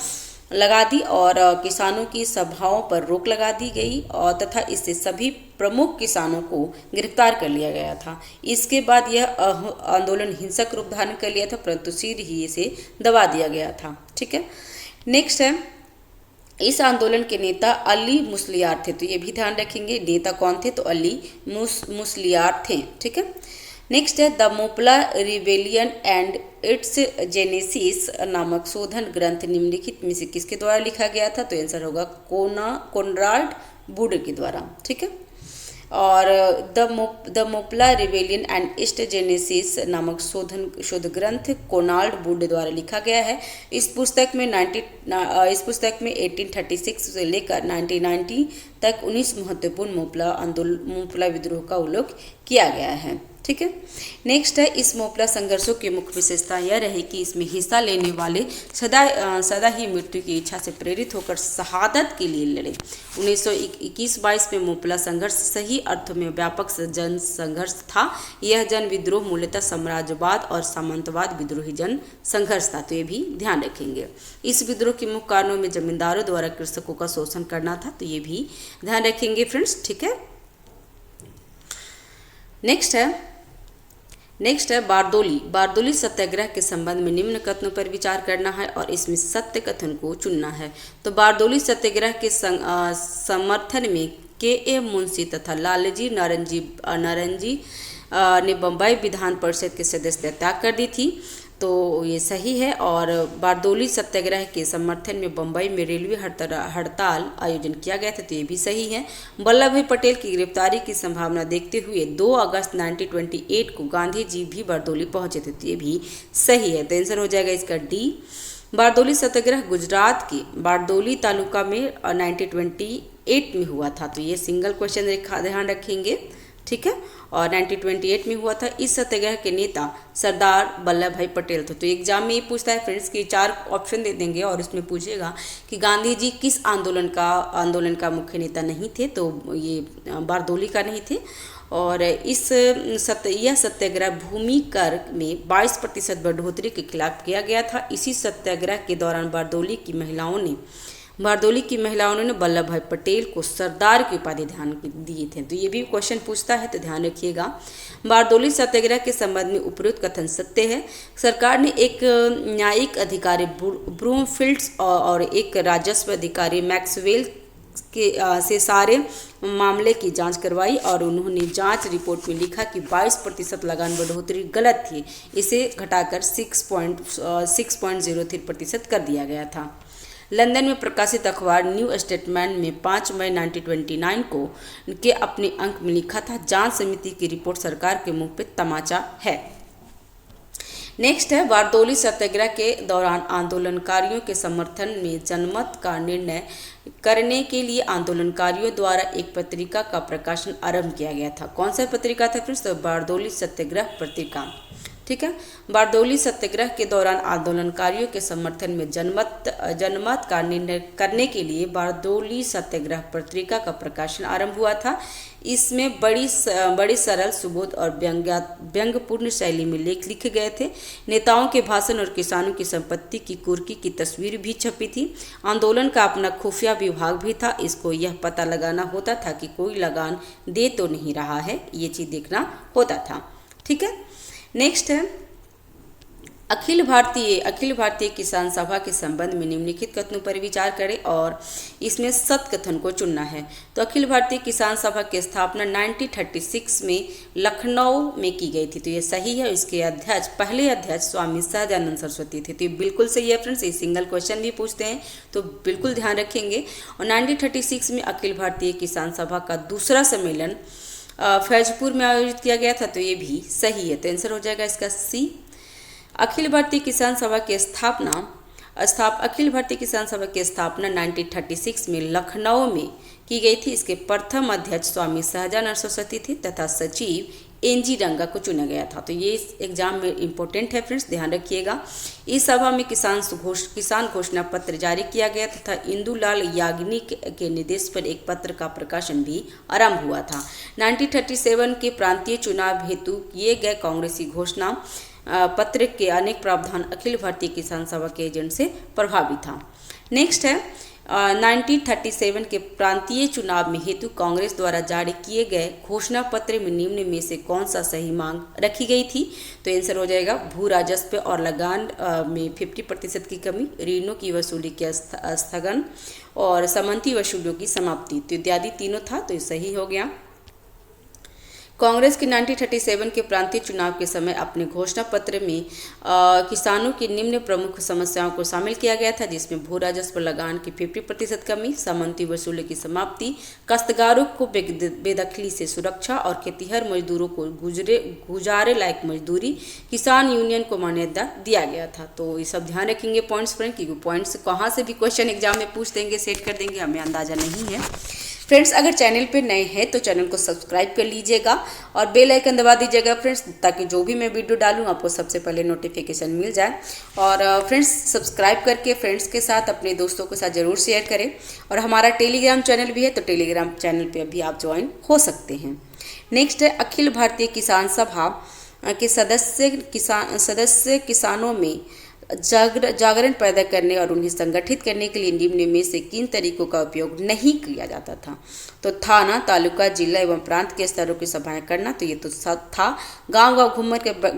लगा दी और किसानों की सभाओं पर रोक लगा दी गई और तथा इससे सभी प्रमुख किसानों को गिरफ्तार कर लिया गया था। इसके बाद यह आंदोलन हिंसक रूप धारण कर लिया था, परंतु शीघ्र ही इसे दबा दिया गया था। ठीक है, नेक्स्ट है, इस आंदोलन के नेता अली मुस्लियार थे। तो ये भी ध्यान रखेंगे, नेता कौन थे? तो अली मुस्लियार थे। ठीक है, नेक्स्ट है, the Moplah rebellion and it's genesis नामक शोधन ग्रंथ निम्नलिखित में से किसके द्वारा लिखा गया था? तो आंसर होगा कोनराड वुड के द्वारा। ठीक है, और the Moplah rebellion and east genesis नामक शोध ग्रंथ कोनाल्ड वुड द्वारा लिखा गया है। इस पुस्तक में 1836 से लेकर 1990 तक 19 महत्वपूर्ण मोपला विद्रोह का उल्लेख किया गया है। ठीक है, नेक्स्ट है, इस मोपला संघर्षों की मुख्य विशेषता यह रही कि इसमें हिस्सा लेने वाले सदा ही मृत्यु की इच्छा से प्रेरित होकर शहादत के लिए लड़े। 1921-22 में मोपला संघर्ष सही अर्थों में व्यापक जन संघर्ष था। यह जन विद्रोह मूलतः साम्राज्यवाद और सामंतवाद विद्रोही जन संघर्ष था। तो ये भी ध्यान रखेंगे। इस विद्रोह के मुख्य कारणों में जमींदारों द्वारा कृषकों का शोषण करना था। तो ये भी ध्यान रखेंगे फ्रेंड्स। ठीक है, नेक्स्ट है बारदोली सत्याग्रह के संबंध में निम्न कथनों पर विचार करना है और इसमें सत्य कथन को चुनना है। तो बारदोली सत्याग्रह के समर्थन में के मुंशी तथा लालजी नारंगी ने बम्बई विधान परिषद के सदस्य त्याग कर दी थी। तो ये सही है। और बारदोली सत्याग्रह के समर्थन में बम्बई में रेलवे हड़ताल आयोजन किया गया था। तो ये भी सही है। वल्लभ भाई पटेल की गिरफ्तारी की संभावना देखते हुए 2 अगस्त 1928 को गांधी जी भी बारदोली पहुंचे थे। तो ये भी सही है। तो आंसर हो जाएगा इसका डी। बारदोली सत्याग्रह गुजरात के बारदोली तालुका में 1928 में हुआ था। तो ये सिंगल क्वेश्चन ध्यान रखेंगे। ठीक है, और 1928 में हुआ था। इस सत्याग्रह के नेता सरदार वल्लभ भाई पटेल थे। तो एग्जाम में ये पूछता है फ्रेंड्स कि 4 ऑप्शन दे देंगे और इसमें पूछेगा कि गांधी जी किस आंदोलन का मुख्य नेता नहीं थे। तो ये बारदोली का नहीं थे और यह सत्याग्रह भूमि कर में 22% बढ़ोतरी के खिलाफ किया गया था। इसी सत्याग्रह के दौरान बारदोली की महिलाओं ने वल्लभ भाई पटेल को सरदार की उपाधि ध्यान दिए थे। तो ये भी क्वेश्चन पूछता है, तो ध्यान रखिएगा। बारदोली सत्याग्रह के संबंध में उपरोक्त कथन सत्य है। सरकार ने एक न्यायिक अधिकारी ब्रूमफील्ड्स और एक राजस्व अधिकारी मैक्सवेल से सारे मामले की जांच करवाई और उन्होंने जांच रिपोर्ट में लिखा कि 22% लगान बढ़ोतरी गलत थी। इसे घटाकर 6.03% कर दिया गया था। लंदन में प्रकाशित अखबार न्यू स्टेटमेंट में 5 मई 1929 को के अपने अंक में लिखा था, जांच समिति की रिपोर्ट सरकार के मुंह पे तमाचा है। नेक्स्ट है, बारदोली सत्याग्रह के दौरान आंदोलनकारियों के समर्थन में जनमत का निर्णय करने के लिए आंदोलनकारियों द्वारा एक पत्रिका का प्रकाशन आरंभ किया गया था। कौन सा पत्रिका था फ्रेंड्स? तो बारदोली सत्याग्रह पत्रिका। ठीक है। बारदोली सत्याग्रह के दौरान आंदोलनकारियों के समर्थन में जनमत का निर्णय करने के लिए बारदोली सत्याग्रह पत्रिका का प्रकाशन आरंभ हुआ था। इसमें बड़ी सरल, सुबोध और व्यंग्यपूर्ण शैली में लेख लिखे गए थे। नेताओं के भाषण और किसानों की संपत्ति की कुर्की की तस्वीर भी छपी थी। आंदोलन का अपना खुफिया विभाग भी था। इसको यह पता लगाना होता था कि कोई लगान दे तो नहीं रहा है, ये चीज़ देखना होता था। ठीक है। नेक्स्ट है, अखिल भारतीय किसान सभा के संबंध में निम्नलिखित कथनों पर विचार करें और इसमें सत कथन को चुनना है। तो अखिल भारतीय किसान सभा की स्थापना 1936 में लखनऊ में की गई थी। तो ये सही है। इसके पहले अध्यक्ष स्वामी सहजानंद सरस्वती थे। तो ये बिल्कुल सही है फ्रेंड्स। ये सिंगल क्वेश्चन भी पूछते हैं तो बिल्कुल ध्यान रखेंगे। और 1936 में अखिल भारतीय किसान सभा का दूसरा सम्मेलन फैजपुर में आयोजित किया गया था। तो ये भी सही है। तो आंसर हो जाएगा इसका सी। अखिल भारतीय किसान सभा की स्थापना 1936 में लखनऊ में की गई थी। इसके प्रथम अध्यक्ष स्वामी सहजानंद सरस्वती थे तथा सचिव एनजी रंगा को चुना गया था। तो ये एग्जाम में इंपॉर्टेंट है फ्रेंड्स, ध्यान रखिएगा। इस सभा में किसान घोषणा पत्र जारी किया गया तथा इंदुलाल याग्निक के निर्देश पर एक पत्र का प्रकाशन भी आरंभ हुआ था। 1937 के प्रांतीय चुनाव हेतु किए गए कांग्रेसी घोषणा पत्र के अनेक प्रावधान अखिल भारतीय किसान सभा के एजेंट से प्रभावित था। नेक्स्ट है, 1937 के प्रांतीय चुनाव में हेतु कांग्रेस द्वारा जारी किए गए घोषणा पत्र में निम्न में से कौन सा सही मांग रखी गई थी? तो आंसर हो जाएगा भू राजस्व और लगान में 50% की कमी, ऋणों की वसूली के स्थगन और समंती वसूलियों की समाप्ति। तो इत्यादि तीनों था, तो ये सही हो गया। कांग्रेस के 1937 के प्रांतीय चुनाव के समय अपने घोषणा पत्र में किसानों की निम्न प्रमुख समस्याओं को शामिल किया गया था, जिसमें भू राजस्व लगान की 50% कमी, सामंती वसूली की समाप्ति, काश्तकारों को बेदखली से सुरक्षा और खेतीहर मजदूरों को गुजारे लायक मजदूरी, किसान यूनियन को मान्यता दिया गया था। तो ये सब ध्यान रखेंगे पॉइंट्स फ्रेंड, क्योंकि पॉइंट्स कहाँ से भी क्वेश्चन एग्जाम में पूछ देंगे, सेट कर देंगे, हमें अंदाजा नहीं है। फ्रेंड्स, अगर चैनल पे नए हैं तो चैनल को सब्सक्राइब कर लीजिएगा और बेल आइकन दबा दीजिएगा फ्रेंड्स, ताकि जो भी मैं वीडियो डालूं आपको सबसे पहले नोटिफिकेशन मिल जाए। और फ्रेंड्स, सब्सक्राइब करके फ्रेंड्स के साथ, अपने दोस्तों के साथ ज़रूर शेयर करें। और हमारा टेलीग्राम चैनल भी है, तो टेलीग्राम चैनल पे भी आप ज्वाइन हो सकते हैं। नेक्स्ट है, अखिल भारतीय किसान सभा के सदस्य किसानों में जागरण पैदा करने और उन्हें संगठित करने के लिए निम्न में से किन तरीकों का उपयोग नहीं किया जाता था? तो थाना, तालुका, जिला एवं प्रांत के स्तरों की सभाएं करना, तो ये तो था। गांव-गांव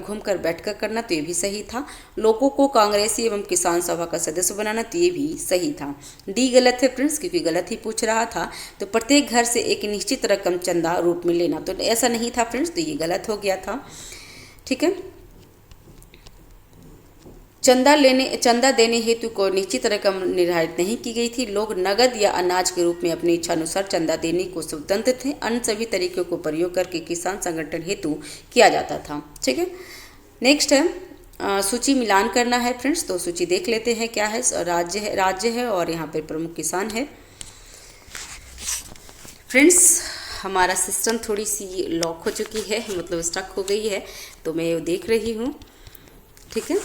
घूमकर बैठकर करना, तो ये भी सही था। लोगों को कांग्रेसी एवं किसान सभा का सदस्य बनाना, तो ये भी सही था। डी गलत है फ्रेंड्स, क्योंकि गलत ही पूछ रहा था। तो प्रत्येक घर से एक निश्चित रकम चंदा रूप में लेना, तो ऐसा नहीं था फ्रेंड्स, तो ये गलत हो गया था। ठीक है। चंदा देने हेतु को निश्चित रकम निर्धारित नहीं की गई थी। लोग नगद या अनाज के रूप में अपनी इच्छा अनुसार चंदा देने को स्वतंत्र थे। अन्य सभी तरीकों को प्रयोग करके किसान संगठन हेतु किया जाता था। ठीक है। नेक्स्ट है, सूची मिलान करना है फ्रेंड्स। तो सूची देख लेते हैं क्या है। राज्य है और यहाँ पर प्रमुख किसान है। फ्रेंड्स, हमारा सिस्टम थोड़ी सी लॉक हो चुकी है, मतलब स्टक हो गई है, तो मैं वो देख रही हूँ। ठीक है।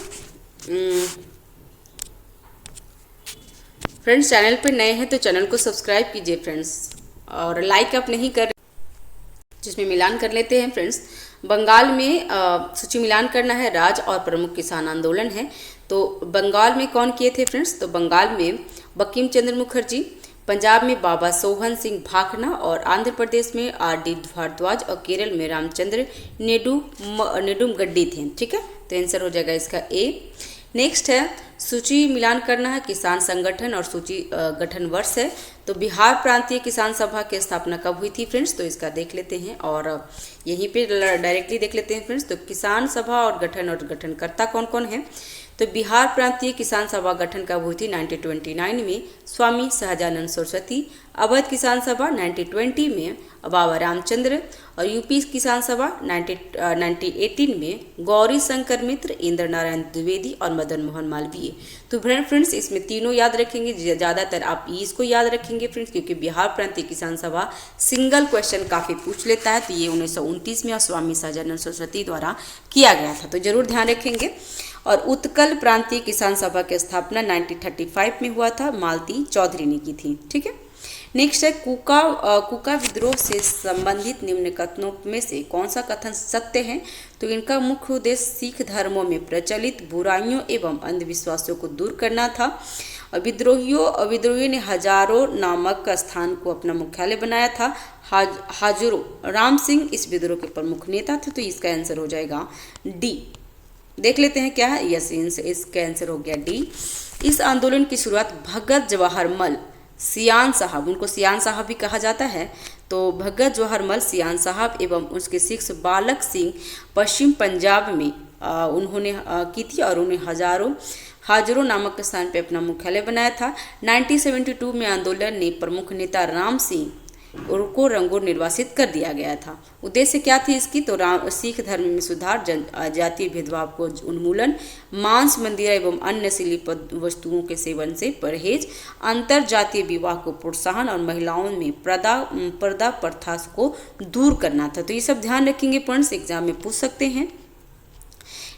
फ्रेंड्स, चैनल पे नए हैं तो चैनल को सब्सक्राइब कीजिए फ्रेंड्स, और लाइक आप नहीं कर जिसमें मिलान कर लेते हैं फ्रेंड्स। बंगाल में सूची मिलान करना है, राज और प्रमुख किसान आंदोलन है। तो बंगाल में कौन किए थे फ्रेंड्स? तो बंगाल में बंकिम चंद्र मुखर्जी, पंजाब में बाबा सोहन सिंह भाखना और आंध्र प्रदेश में आर.डी. भारद्वाज और केरल में रामचंद्र नेडुमगड्डी थे। ठीक है, तो आंसर हो जाएगा इसका ए। नेक्स्ट है सूची मिलान करना है, किसान संगठन और सूची गठन वर्ष है। तो बिहार प्रांतीय किसान सभा की स्थापना कब हुई थी फ्रेंड्स? तो इसका देख लेते हैं और यहीं पे डायरेक्टली देख लेते हैं फ्रेंड्स। तो किसान सभा और गठनकर्ता कौन कौन है? तो बिहार प्रांतीय किसान सभा गठन कब हुई थी? 1929 में स्वामी सहजानंद सरस्वती। अवध किसान सभा 1920 में बाबा रामचंद्र। और यूपी किसान सभा 1918 में गौरी शंकर मित्र, इंद्र नारायण द्विवेदी और मदन मोहन मालवीय। तो फ्रेंड्स इसमें तीनों याद रखेंगे, ज़्यादातर आप इसको याद रखेंगे फ्रेंड्स, क्योंकि बिहार प्रांतीय किसान सभा सिंगल क्वेश्चन काफ़ी पूछ लेता है। तो ये 1929 में और स्वामी सहजानंद सरस्वती द्वारा किया गया था, तो जरूर ध्यान रखेंगे। और उत्कल प्रांतीय किसान सभा की स्थापना 1935 में हुआ था, मालती चौधरी ने की थी। ठीक है, नेक्स्ट है कुका विद्रोह से संबंधित निम्न कथनों में से कौन सा कथन सत्य है? तो इनका मुख्य उद्देश्य सिख धर्मों में प्रचलित बुराइयों एवं अंधविश्वासों को दूर करना था। और विद्रोहियों ने हजारों नामक स्थान को अपना मुख्यालय बनाया था। हाजुरो राम सिंह इस विद्रोह के प्रमुख नेता थे। तो इसका आंसर हो जाएगा डी। देख लेते हैं क्या है। यस, इसका आंसर हो गया डी। इस आंदोलन की शुरुआत भगत जवाहरमल सियान साहब, उनको सियान साहब भी कहा जाता है, तो भगत जवाहरमल सियान साहब एवं उसके शिष्य बालक सिंह पश्चिम पंजाब में उन्होंने की थी और उन्हें हाजरों नामक स्थान पर अपना मुख्यालय बनाया था। 1972 में आंदोलन ने प्रमुख नेता राम सिंह को रंगूर निर्वासित कर दिया गया था। उद्देश्य क्या थी इसकी? तो सिख धर्म में सुधार, जातीय भेदभाव को उन्मूलन, मांस मंदिर एवं अन्य नशीली वस्तुओं के सेवन से परहेज, अंतर जातीय विवाह को प्रोत्साहन और महिलाओं में पर्दा प्रथा को दूर करना था। तो ये सब ध्यान रखेंगे फ्रेंड्स, एग्जाम में पूछ सकते हैं।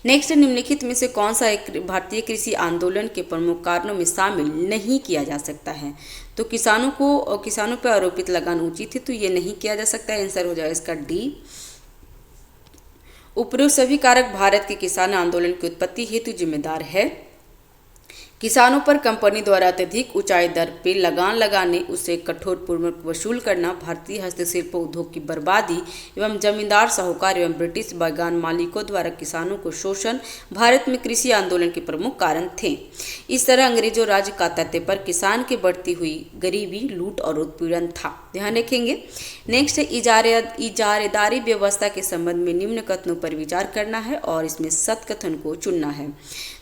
नेक्स्ट, निम्नलिखित में से कौन सा एक भारतीय कृषि आंदोलन के प्रमुख कारणों में शामिल नहीं किया जा सकता है? तो किसानों पर आरोपित लगान ऊंची थी, तो ये नहीं किया जा सकता है। आंसर हो जाएगा इसका डी। उपरोक्त सभी कारक भारत के किसान आंदोलन की उत्पत्ति हेतु जिम्मेदार है। किसानों पर कंपनी द्वारा अत्यधिक ऊंचाई दर पर लगान लगाने, उसे कठोरपूर्वक वसूल करना, भारतीय हस्तशिल्प उद्योग की बर्बादी एवं जमींदार साहूकार एवं ब्रिटिश बागान मालिकों द्वारा किसानों को शोषण भारत में कृषि आंदोलन के प्रमुख कारण थे। इस तरह अंग्रेजों राज्य का तथ्य पर किसान की बढ़ती हुई गरीबी, लूट और उत्पीड़न था। ध्यान रखेंगे। नेक्स्ट है इजारेदारी व्यवस्था के संबंध में निम्न कथनों पर विचार करना है और इसमें सत्य कथन को चुनना है।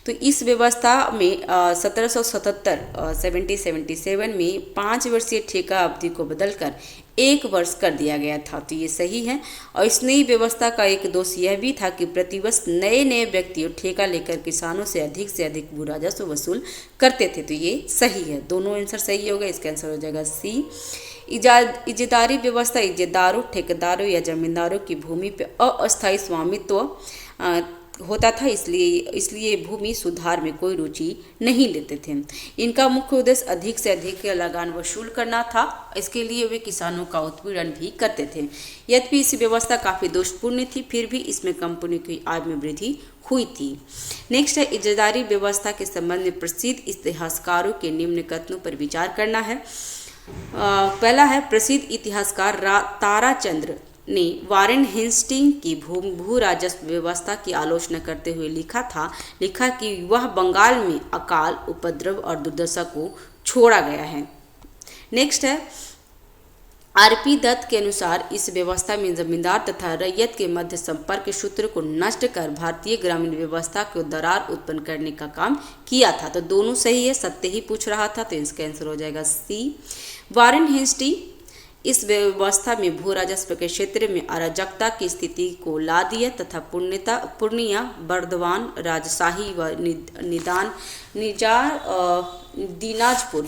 तो इस व्यवस्था में 1777 में 5 वर्षीय ठेका अवधि को बदलकर 1 वर्ष कर दिया गया था। तो ये सही है। और इस नई व्यवस्था का एक दोष यह भी था कि प्रतिवर्ष नए व्यक्ति ठेका लेकर किसानों से अधिक भू राजस्व वसूल करते थे। तो ये सही है, दोनों आंसर सही होगा। इसका आंसर हो जाएगा सी। इजारादारी व्यवस्था इज्जतदारों, ठेकेदारों या जमींदारों की भूमि पर अस्थायी स्वामित्व होता था, इसलिए भूमि सुधार में कोई रुचि नहीं लेते थे। इनका मुख्य उद्देश्य अधिक से अधिक लगान वसूल करना था। इसके लिए वे किसानों का उत्पीड़न भी करते थे। यद्यपि इस व्यवस्था काफ़ी दोषपूर्ण थी, फिर भी इसमें कंपनी की आय में वृद्धि हुई थी। नेक्स्ट है इजारादारी व्यवस्था के संबंध में प्रसिद्ध इतिहासकारों के निम्न कथनों पर विचार करना है। पहला है, प्रसिद्ध इतिहासकार ताराचंद्र ने वारेन हेस्टिंग की भू राजस्व व्यवस्था की आलोचना करते हुए लिखा कि वह बंगाल में अकाल, उपद्रव और दुर्दशा को छोड़ा गया है। नेक्स्ट है, आर.पी. दत्त के अनुसार इस व्यवस्था में जमींदार तथा रैयत के मध्य संपर्क के सूत्र को नष्ट कर भारतीय ग्रामीण व्यवस्था को दरार उत्पन्न करने का काम किया था। तो दोनों सही है, सत्य ही पूछ रहा था, तो इसका आंसर हो जाएगा सी। वारेन हेस्टिंग इस व्यवस्था में भू राजस्व के क्षेत्र में अराजकता की स्थिति को ला दिया तथा पूर्णिया, बर्दवान, राजशाही व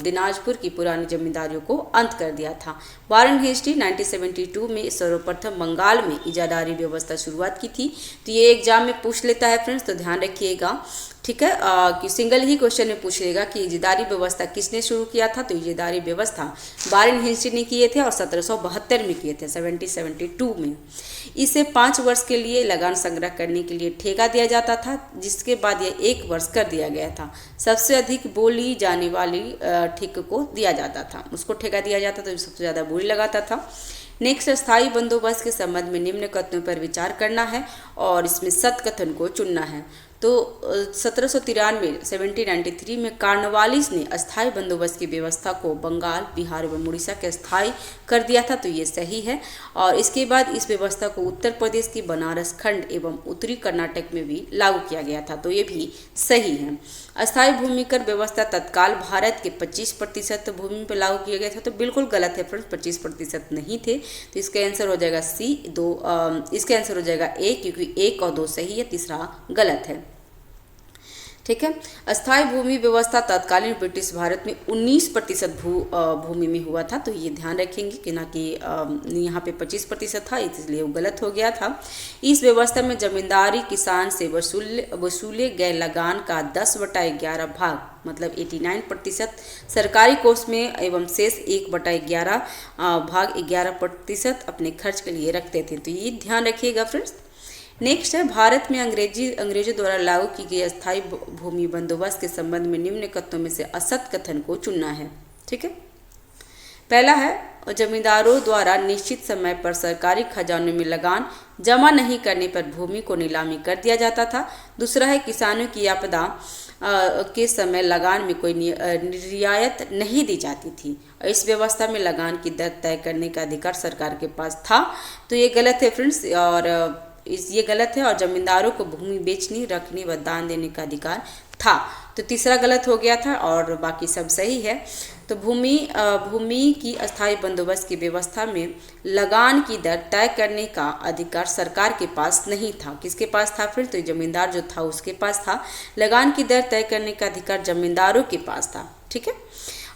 दिनाजपुर की पुरानी जमींदारियों को अंत कर दिया था। वारेन हेस्टिंग 1972 में सर्वप्रथम बंगाल में इजारादारी व्यवस्था शुरुआत की थी। तो ये एग्जाम में पूछ लेता है फ्रेंड्स, तो ध्यान रखिएगा। ठीक है, कि सिंगल ही क्वेश्चन में पूछ लेगा कि इजादारी व्यवस्था किसने शुरू किया था। तो इजादारी व्यवस्था वारेन हेस्टी ने किए थे और 1772 में किए थे, 1772 में। इसे 5 वर्ष के लिए लगान संग्रह करने के लिए ठेका दिया जाता था, जिसके बाद यह 1 वर्ष कर दिया गया था। सबसे अधिक बोली जाने वाली ठेके को दिया जाता था, उसको ठेका दिया जाता था जो सबसे ज़्यादा बोली लगाता था। नेक्स्ट, स्थायी बंदोबस्त के संबंध में निम्न कथनों पर विचार करना है और इसमें सत कथन को चुनना है। तो 1793 में कॉर्नवालिस ने अस्थायी बंदोबस्त की व्यवस्था को बंगाल, बिहार एवं उड़ीसा के स्थायी कर दिया था, तो ये सही है। और इसके बाद इस व्यवस्था को उत्तर प्रदेश की बनारस खंड एवं उत्तरी कर्नाटक में भी लागू किया गया था, तो ये भी सही है। अस्थायी भूमि कर व्यवस्था तत्काल भारत के 25% भूमि पर लागू किया गया था, तो बिल्कुल गलत है फ्रेंड्स, 25% नहीं थे। तो इसका आंसर हो जाएगा सी, इसका आंसर हो जाएगा ए, क्योंकि 1 और 2 सही है, तीसरा गलत है। ठीक है, अस्थायी भूमि व्यवस्था तत्कालीन ब्रिटिश भारत में 19% भूमि में हुआ था, तो ये ध्यान रखेंगे कि ना कि यहाँ पे 25% था, इसलिए वो गलत हो गया था। इस व्यवस्था में जमींदारी किसान से वसूले गए लगान का 10/11 भाग, मतलब 89% सरकारी कोष में एवं शेष 1/11 भाग 11% अपने खर्च के लिए रखते थे, तो ये ध्यान रखिएगा फ्रेंड्स। नेक्स्ट है, भारत में अंग्रेजों द्वारा लागू की गई अस्थायी भूमि बंदोबस्त के संबंध में निम्न कथनों में से असत कथन को चुनना है। ठीक है, पहला है, जमींदारों द्वारा निश्चित समय पर सरकारी खजाने में लगान जमा नहीं करने पर भूमि को नीलामी कर दिया जाता था। दूसरा है, किसानों की आपदा के समय लगान में कोई रियायत नहीं दी जाती थी। इस व्यवस्था में लगान की दर तय करने का अधिकार सरकार के पास था, तो ये गलत है फ्रेंड्स, और ये गलत है। और जमींदारों को भूमि बेचने, रखने व दान देने का अधिकार था, तो तीसरा गलत हो गया था और बाकी सब सही है। तो भूमि की अस्थायी बंदोबस्त की व्यवस्था में लगान की दर तय करने का अधिकार सरकार के पास नहीं था। किसके पास था फिर? तो जमींदार जो था उसके पास था। लगान की दर तय करने का अधिकार जमींदारों के पास था। ठीक है,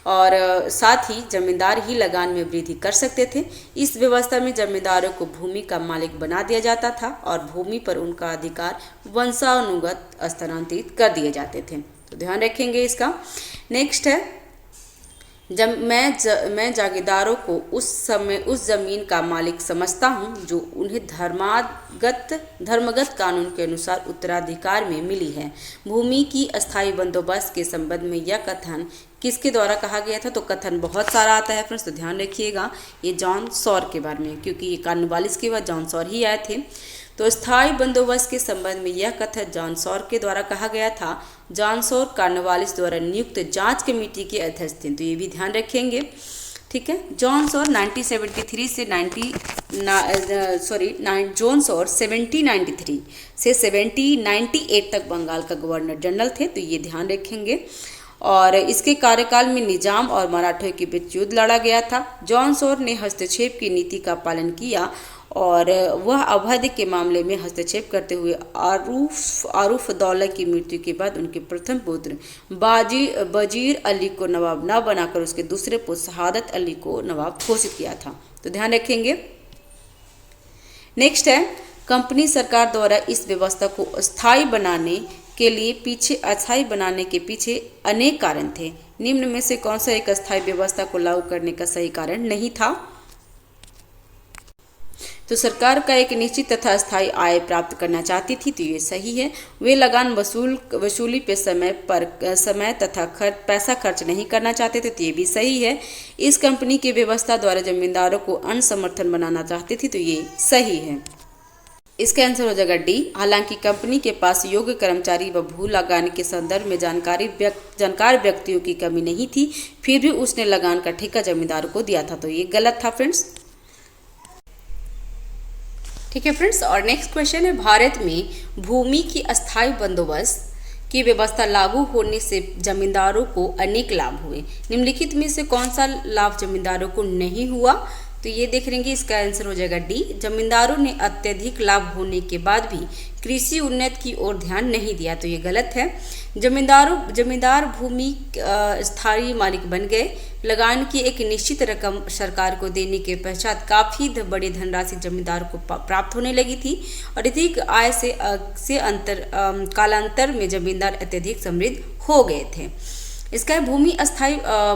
और साथ ही जमींदार ही लगान में वृद्धि कर सकते थे। इस व्यवस्था में जमींदारों को भूमि का मालिक बना दिया जाता था और भूमि पर उनका अधिकार वंशानुगत स्थानांतरित कर दिए जाते थे, तो ध्यान रखेंगे इसका। नेक्स्ट है, मैं जागीरदारों को उस जमीन का मालिक समझता हूँ जो उन्हें धर्मगत कानून के अनुसार उत्तराधिकार में मिली है। भूमि की अस्थायी बंदोबस्त के संबंध में यह कथन किसके द्वारा कहा गया था? तो कथन बहुत सारा आता है फ्रेंड्स, तो ध्यान रखिएगा ये जॉन सॉर के बारे में, क्योंकि ये कॉर्नवालिस के बाद जॉन सॉर ही आए थे। तो स्थायी बंदोबस्त के संबंध में यह कथन जॉन सॉर के द्वारा कहा गया था। जॉन सॉर कॉर्नवालिस द्वारा नियुक्त जांच कमेटी के अध्यक्ष थे, तो ये भी ध्यान रखेंगे। ठीक है, जॉन सॉर 1793 से 1798 तक बंगाल का गवर्नर जनरल थे, तो ये ध्यान रखेंगे। और इसके कार्यकाल में निजाम और मराठों के बीच युद्ध लड़ा गया था। जॉन सॉर ने हस्तक्षेप की नीति का पालन किया और वह अवध के मामले में हस्तक्षेप करते हुए आरूफ दौला की मृत्यु के बाद उनके प्रथम पुत्र वजीर अली को नवाब न बनाकर उसके दूसरे पुत्र शहादत अली को नवाब घोषित किया था, तो ध्यान रखेंगे। नेक्स्ट है, कंपनी सरकार द्वारा इस व्यवस्था को अस्थायी बनाने के पीछे अनेक कारण थे। निम्न में से कौन सा एक अस्थायी व्यवस्था को लागू करने का सही कारण नहीं था? तो सरकार का एक निश्चित तथा स्थायी आय प्राप्त करना चाहती थी, तो ये सही है। वे लगान वसूली पे समय तथा पैसा खर्च नहीं करना चाहते थे, तो ये भी सही है। इस कंपनी की व्यवस्था द्वारा जमींदारों को अनसमर्थन बनाना चाहती थी, तो ये सही है। इसका आंसर हो जाएगा डी। हालांकि कंपनी के पास योग्य कर्मचारी व भू लगान के संदर्भ में जानकार व्यक्तियों की कमी नहीं थी, फिर भी उसने लगान का ठेका जमींदारों को दिया था, तो ये गलत था फ्रेंड्स। ठीक है फ्रेंड्स, और नेक्स्ट क्वेश्चन है, भारत में भूमि की अस्थायी बंदोबस्त की व्यवस्था लागू होने से जमींदारों को अनेक लाभ हुए। निम्नलिखित में से कौन सा लाभ जमींदारों को नहीं हुआ? तो ये देख लेंगे, इसका आंसर हो जाएगा डी। जमींदारों ने अत्यधिक लाभ होने के बाद भी कृषि उन्नति की ओर ध्यान नहीं दिया, तो ये गलत है। जमींदार भूमि स्थायी मालिक बन गए। लगान की एक निश्चित रकम सरकार को देने के पश्चात काफ़ी बड़ी धनराशि जमींदार को प्राप्त होने लगी थी और अधिक आय कालांतर में जमींदार अत्यधिक समृद्ध हो गए थे। इसका है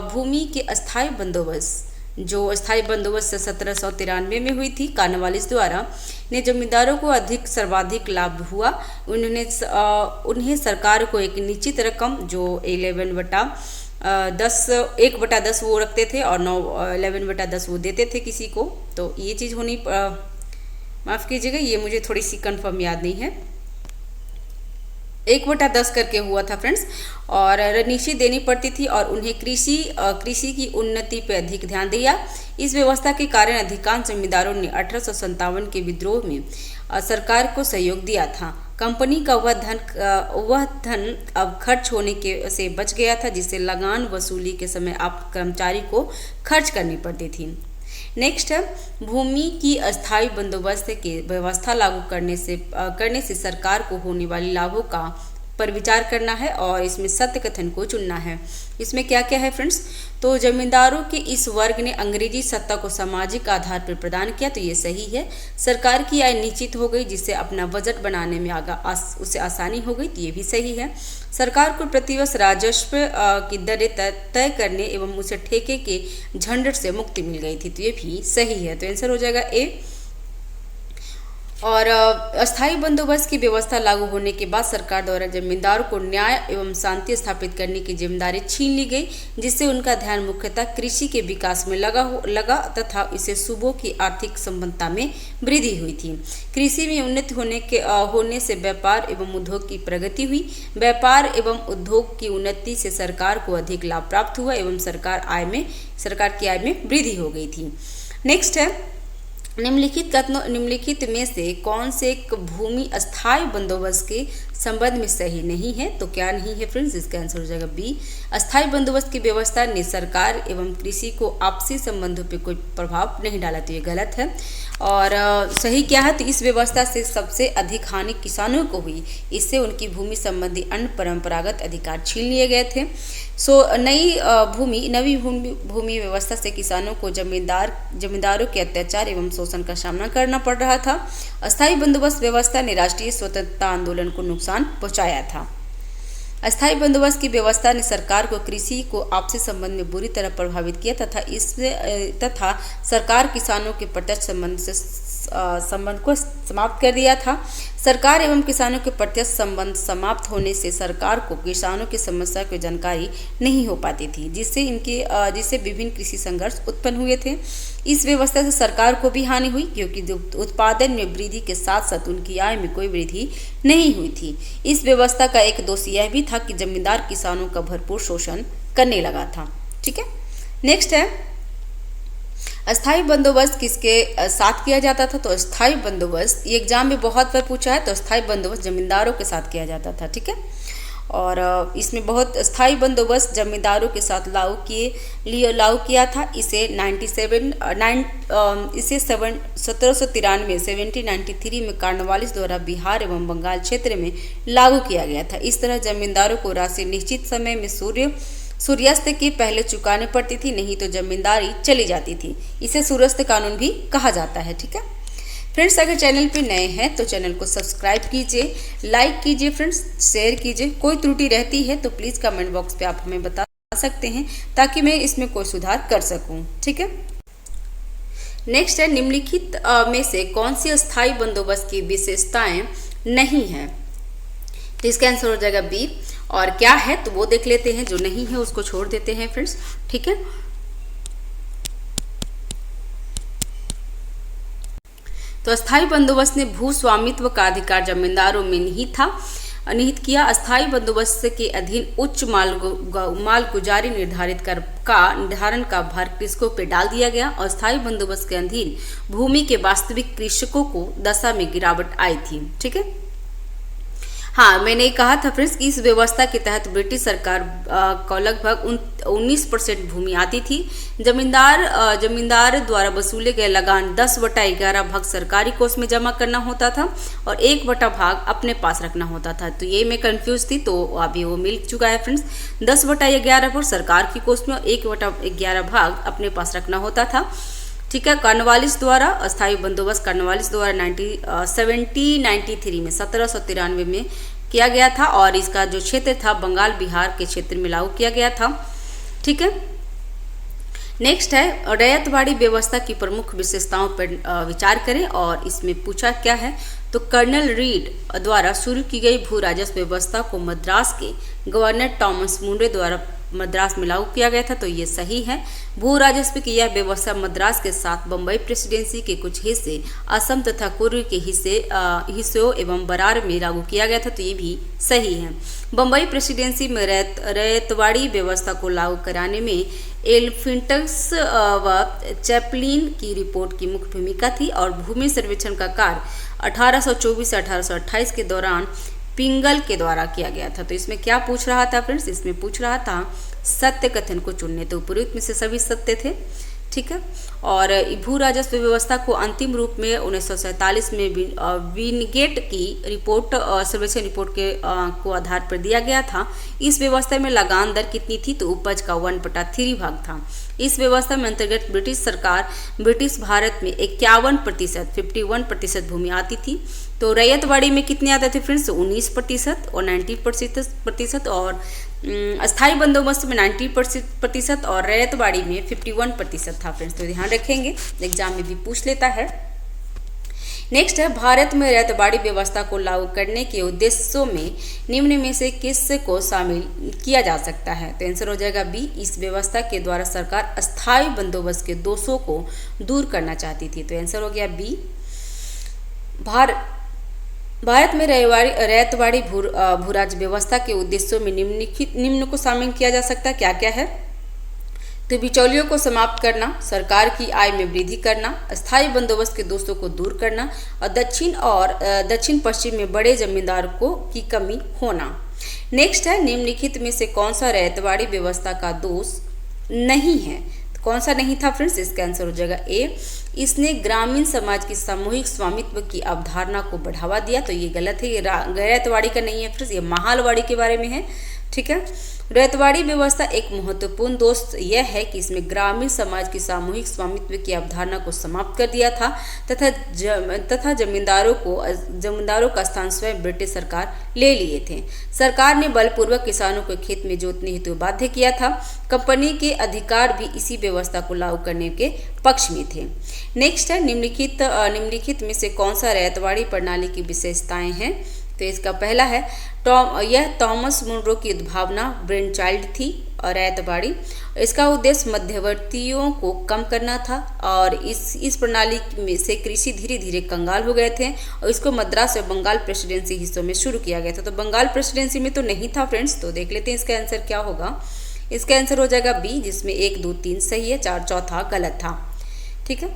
भूमि के अस्थायी बंदोबस्त। जो अस्थायी बंदोबस्त 1793 में हुई थी कॉर्नवालिस द्वारा, ने जमींदारों को सर्वाधिक लाभ हुआ। उन्हें सरकार को एक निश्चित रकम जो 1/10 वो रखते थे और 11/10 वो देते थे किसी को। तो ये चीज़ होनी, माफ़ कीजिएगा, ये मुझे थोड़ी सी कंफर्म याद नहीं है, 1/10 करके हुआ था फ्रेंड्स। और रणनीति देनी पड़ती थी और उन्हें कृषि की उन्नति पर अधिक ध्यान दिया। इस व्यवस्था के कारण अधिकांश जमींदारों ने 1857 के विद्रोह में सरकार को सहयोग दिया था। कंपनी का वह धन अब खर्च होने से बच गया था, जिससे लगान वसूली के समय आप कर्मचारी को खर्च करनी पड़ती थी। नेक्स्ट है, भूमि की अस्थायी बंदोबस्त की व्यवस्था लागू करने से सरकार को होने वाले लाभों पर विचार करना है और इसमें सत्य कथन को चुनना है। इसमें क्या क्या है फ्रेंड्स, तो जमींदारों के इस वर्ग ने अंग्रेजी सत्ता को सामाजिक आधार पर प्रदान किया, तो ये सही है। सरकार की आय निश्चित हो गई, जिससे अपना बजट बनाने में उसे आसानी हो गई, तो ये भी सही है। सरकार को प्रतिवर्ष राजस्व की दरें तय करने एवं उसे ठेके के झंझट से मुक्ति मिल गई थी, तो ये भी सही है। तो आंसर हो जाएगा ए। और अस्थायी बंदोबस्त की व्यवस्था लागू होने के बाद सरकार द्वारा जमींदारों को न्याय एवं शांति स्थापित करने की जिम्मेदारी छीन ली गई, जिससे उनका ध्यान मुख्यतः कृषि के विकास में लगा तथा इससे सूबों की आर्थिक संपन्नता में वृद्धि हुई थी। कृषि में उन्नति होने से व्यापार एवं उद्योग की प्रगति हुई। व्यापार एवं उद्योग की उन्नति से सरकार को अधिक लाभ प्राप्त हुआ एवं सरकार की आय में वृद्धि हो गई थी। नेक्स्ट है, निम्नलिखित में से कौन से एक भूमि अस्थायी बंदोबस्त के संबंध में सही नहीं है, तो क्या नहीं है फ्रेंड्स, इसका आंसर हो जाएगा बी। अस्थायी बंदोबस्त की व्यवस्था ने सरकार एवं कृषि को आपसी संबंधों पर कोई प्रभाव नहीं डाला, तो ये गलत है। और सही क्या है, तो इस व्यवस्था से सबसे अधिक हानि किसानों को हुई। इससे उनकी भूमि संबंधी अन्य परंपरागत अधिकार छीन लिए गए थे। नवी भूमि व्यवस्था से किसानों को जमींदारों के अत्याचार एवं शोषण का सामना करना पड़ रहा था। अस्थायी बंदोबस्त व्यवस्था ने राष्ट्रीय स्वतंत्रता आंदोलन को नुकसान पहुंचाया था। अस्थायी बंदोबस्त की व्यवस्था ने सरकार को कृषि को आपसी संबंध में बुरी तरह प्रभावित किया तथा सरकार किसानों के प्रत्यक्ष संबंध को समाप्त कर दिया था। सरकार एवं किसानों के प्रत्यक्ष संबंध समाप्त होने से सरकार को किसानों की समस्या की जानकारी नहीं हो पाती थी, जिससे विभिन्न कृषि संघर्ष उत्पन्न हुए थे। इस व्यवस्था से सरकार को भी हानि हुई, क्योंकि उत्पादन में वृद्धि के साथ साथ उनकी आय में कोई वृद्धि नहीं हुई थी। इस व्यवस्था का एक दोष यह भी था कि जमींदार किसानों का भरपूर शोषण करने लगा था। ठीक है, नेक्स्ट है, अस्थायी बंदोबस्त किसके साथ किया जाता था, तो अस्थायी बंदोबस्त ये एग्जाम में बहुत बार पूछा है, तो अस्थायी बंदोबस्त जमींदारों के साथ किया जाता था। ठीक है, और इसमें बहुत अस्थायी बंदोबस्त जमींदारों के साथ लागू किया था। इसे 1793 में कॉर्नवालिस द्वारा बिहार एवं बंगाल क्षेत्र में लागू किया गया था। इस तरह जमींदारों को राशि निश्चित समय में सूर्यास्त के पहले चुकानी पड़ती थी, नहीं तो जमींदारी चली जाती थी। इसे सूर्यास्त कानून भी कहा जाता है। ठीक है फ्रेंड्स, अगर चैनल पे नए हैं तो चैनल को सब्सक्राइब कीजिए, लाइक कीजिए फ्रेंड्स, शेयर कीजिए। कोई त्रुटि रहती है तो प्लीज़ कमेंट बॉक्स पे आप हमें बता सकते हैं, ताकि मैं इसमें कोई सुधार कर सकूं। ठीक है, नेक्स्ट है, निम्नलिखित में से कौन सी अस्थायी बंदोबस्त की विशेषताएं नहीं है, तो इसका आंसर हो जाएगा बी। और क्या है तो वो देख लेते हैं, जो नहीं है उसको छोड़ देते हैं फ्रेंड्स। ठीक है, तो अस्थायी बंदोबस्त ने भू स्वामित्व का अधिकार जमींदारों में निहित किया। अस्थायी बंदोबस्त के अधीन उच्च मालगुजारी निर्धारण का भार कृषकों पर डाल दिया गया और अस्थायी बंदोबस्त के अधीन भूमि के वास्तविक कृषकों को दशा में गिरावट आई थी। ठीक है, हाँ मैंने कहा था फ्रेंड्स कि इस व्यवस्था के तहत ब्रिटिश सरकार को लगभग 19% भूमि आती थी। जमींदार द्वारा वसूले गए लगान 10/11 भाग सरकारी कोष में जमा करना होता था और 1 भाग अपने पास रखना होता था। तो ये मैं कंफ्यूज थी, तो अभी वो मिल चुका है फ्रेंड्स। 10/11 भाग सरकार की कोष में और 1/11 भाग अपने पास रखना होता था। ठीक है। कॉर्नवालिस द्वारा अस्थायी बंदोबस्त कॉर्नवालिस द्वारा 1793 में 1793 में किया गया था और इसका जो क्षेत्र था बंगाल बिहार के क्षेत्र में लागू किया गया था। ठीक है। नेक्स्ट है रैयतवाड़ी व्यवस्था की प्रमुख विशेषताओं पर विचार करें और इसमें पूछा क्या है, तो कर्नल रीड द्वारा शुरू की गई भू राजस्व व्यवस्था को मद्रास के गवर्नर टॉमस मुंडे द्वारा मद्रास में लागू किया गया था। तो ये सही है। भू राजस्व की यह व्यवस्था मद्रास के साथ बम्बई प्रेसिडेंसी के कुछ हिस्से, असम तथा पूर्व के हिस्सों एवं बरार में लागू किया गया था। तो ये भी सही है। बम्बई प्रेसिडेंसी में रैयतवाड़ी व्यवस्था को लागू कराने में एल्फिंस्टन व चैपलिन की रिपोर्ट की मुख्य भूमिका थी और भूमि सर्वेक्षण का कार्य 1824 से 1828 के दौरान पिंगल के द्वारा किया गया था। तो इसमें क्या पूछ रहा था फ्रेंड्स, इसमें पूछ रहा था सत्य कथन को चुनने। तो उपयुक्त में से सभी सत्य थे। ठीक है। और भू राजस्व व्यवस्था को अंतिम रूप में 1947 में विनगेट की रिपोर्ट सर्वेक्षण रिपोर्ट के को आधार पर दिया गया था। इस व्यवस्था में लगान दर कितनी थी, तो उपज का 1/3 भाग था। इस व्यवस्था में अंतर्गत ब्रिटिश भारत में 51% भूमि आती थी। तो रैयतवाड़ी में कितने आते थे फ्रेंड्स, 19% और 90% और अस्थायी बंदोबस्त में 90% और रैयतवाड़ी में 51% था फ्रेंड्स। तो ध्यान रखेंगे, एग्जाम में भी पूछ लेता है। नेक्स्ट है भारत में रैयतवाड़ी व्यवस्था को लागू करने के उद्देश्यों में निम्न में से किस को शामिल किया जा सकता है। तो आंसर हो जाएगा बी। इस व्यवस्था के द्वारा सरकार अस्थायी बंदोबस्त के दोषों को दूर करना चाहती थी। तो आंसर हो गया बी। भारत में रैयतवाड़ी भूराज व्यवस्था के उद्देश्यों में निम्न को शामिल किया जा सकता है। क्या क्या है, तो बिचौलियों को समाप्त करना, सरकार की आय में वृद्धि करना, अस्थायी बंदोबस्त के दोषों को दूर करना और दक्षिण पश्चिम में बड़े जमींदार की कमी होना। नेक्स्ट है निम्नलिखित में से कौन सा रैयतवाड़ी व्यवस्था का दोष नहीं है। तो कौन सा नहीं था फ्रेंड्स, इसका आंसर हो जाएगा ए। इसने ग्रामीण समाज की सामूहिक स्वामित्व की अवधारणा को बढ़ावा दिया। तो ये गलत है, ये रैयतवाड़ी का नहीं है फ्रेंड्स, ये महालवाड़ी के बारे में है। ठीक है। रैयतवाड़ी व्यवस्था एक महत्वपूर्ण दोष यह है कि इसमें ग्रामीण समाज की सामूहिक स्वामित्व की अवधारणा को समाप्त कर दिया था तथा जमींदारों का स्थान स्वयं ब्रिटिश सरकार ले लिए थे। सरकार ने बलपूर्वक किसानों को खेत में जोतने हेतु बाध्य किया था। कंपनी के अधिकार भी इसी व्यवस्था को लागू करने के पक्ष में थे। नेक्स्ट है निम्नलिखित में से कौन सा रैयतवाड़ी प्रणाली की विशेषताएं हैं। तो इसका पहला है यह थॉमस मुनरो की उद्भावना ब्रेन चाइल्ड थी और रैयतवाड़ी। इसका उद्देश्य मध्यवर्तियों को कम करना था और इस प्रणाली में से कृषि धीरे धीरे कंगाल हो गए थे और इसको मद्रास और बंगाल प्रेसिडेंसी हिस्सों में शुरू किया गया था। तो बंगाल प्रेसिडेंसी में तो नहीं था फ्रेंड्स। तो देख लेते हैं इसका आंसर क्या होगा। इसका आंसर हो जाएगा बी, जिसमें 1, 2, 3 सही है, 4 चौथा गलत था। ठीक है।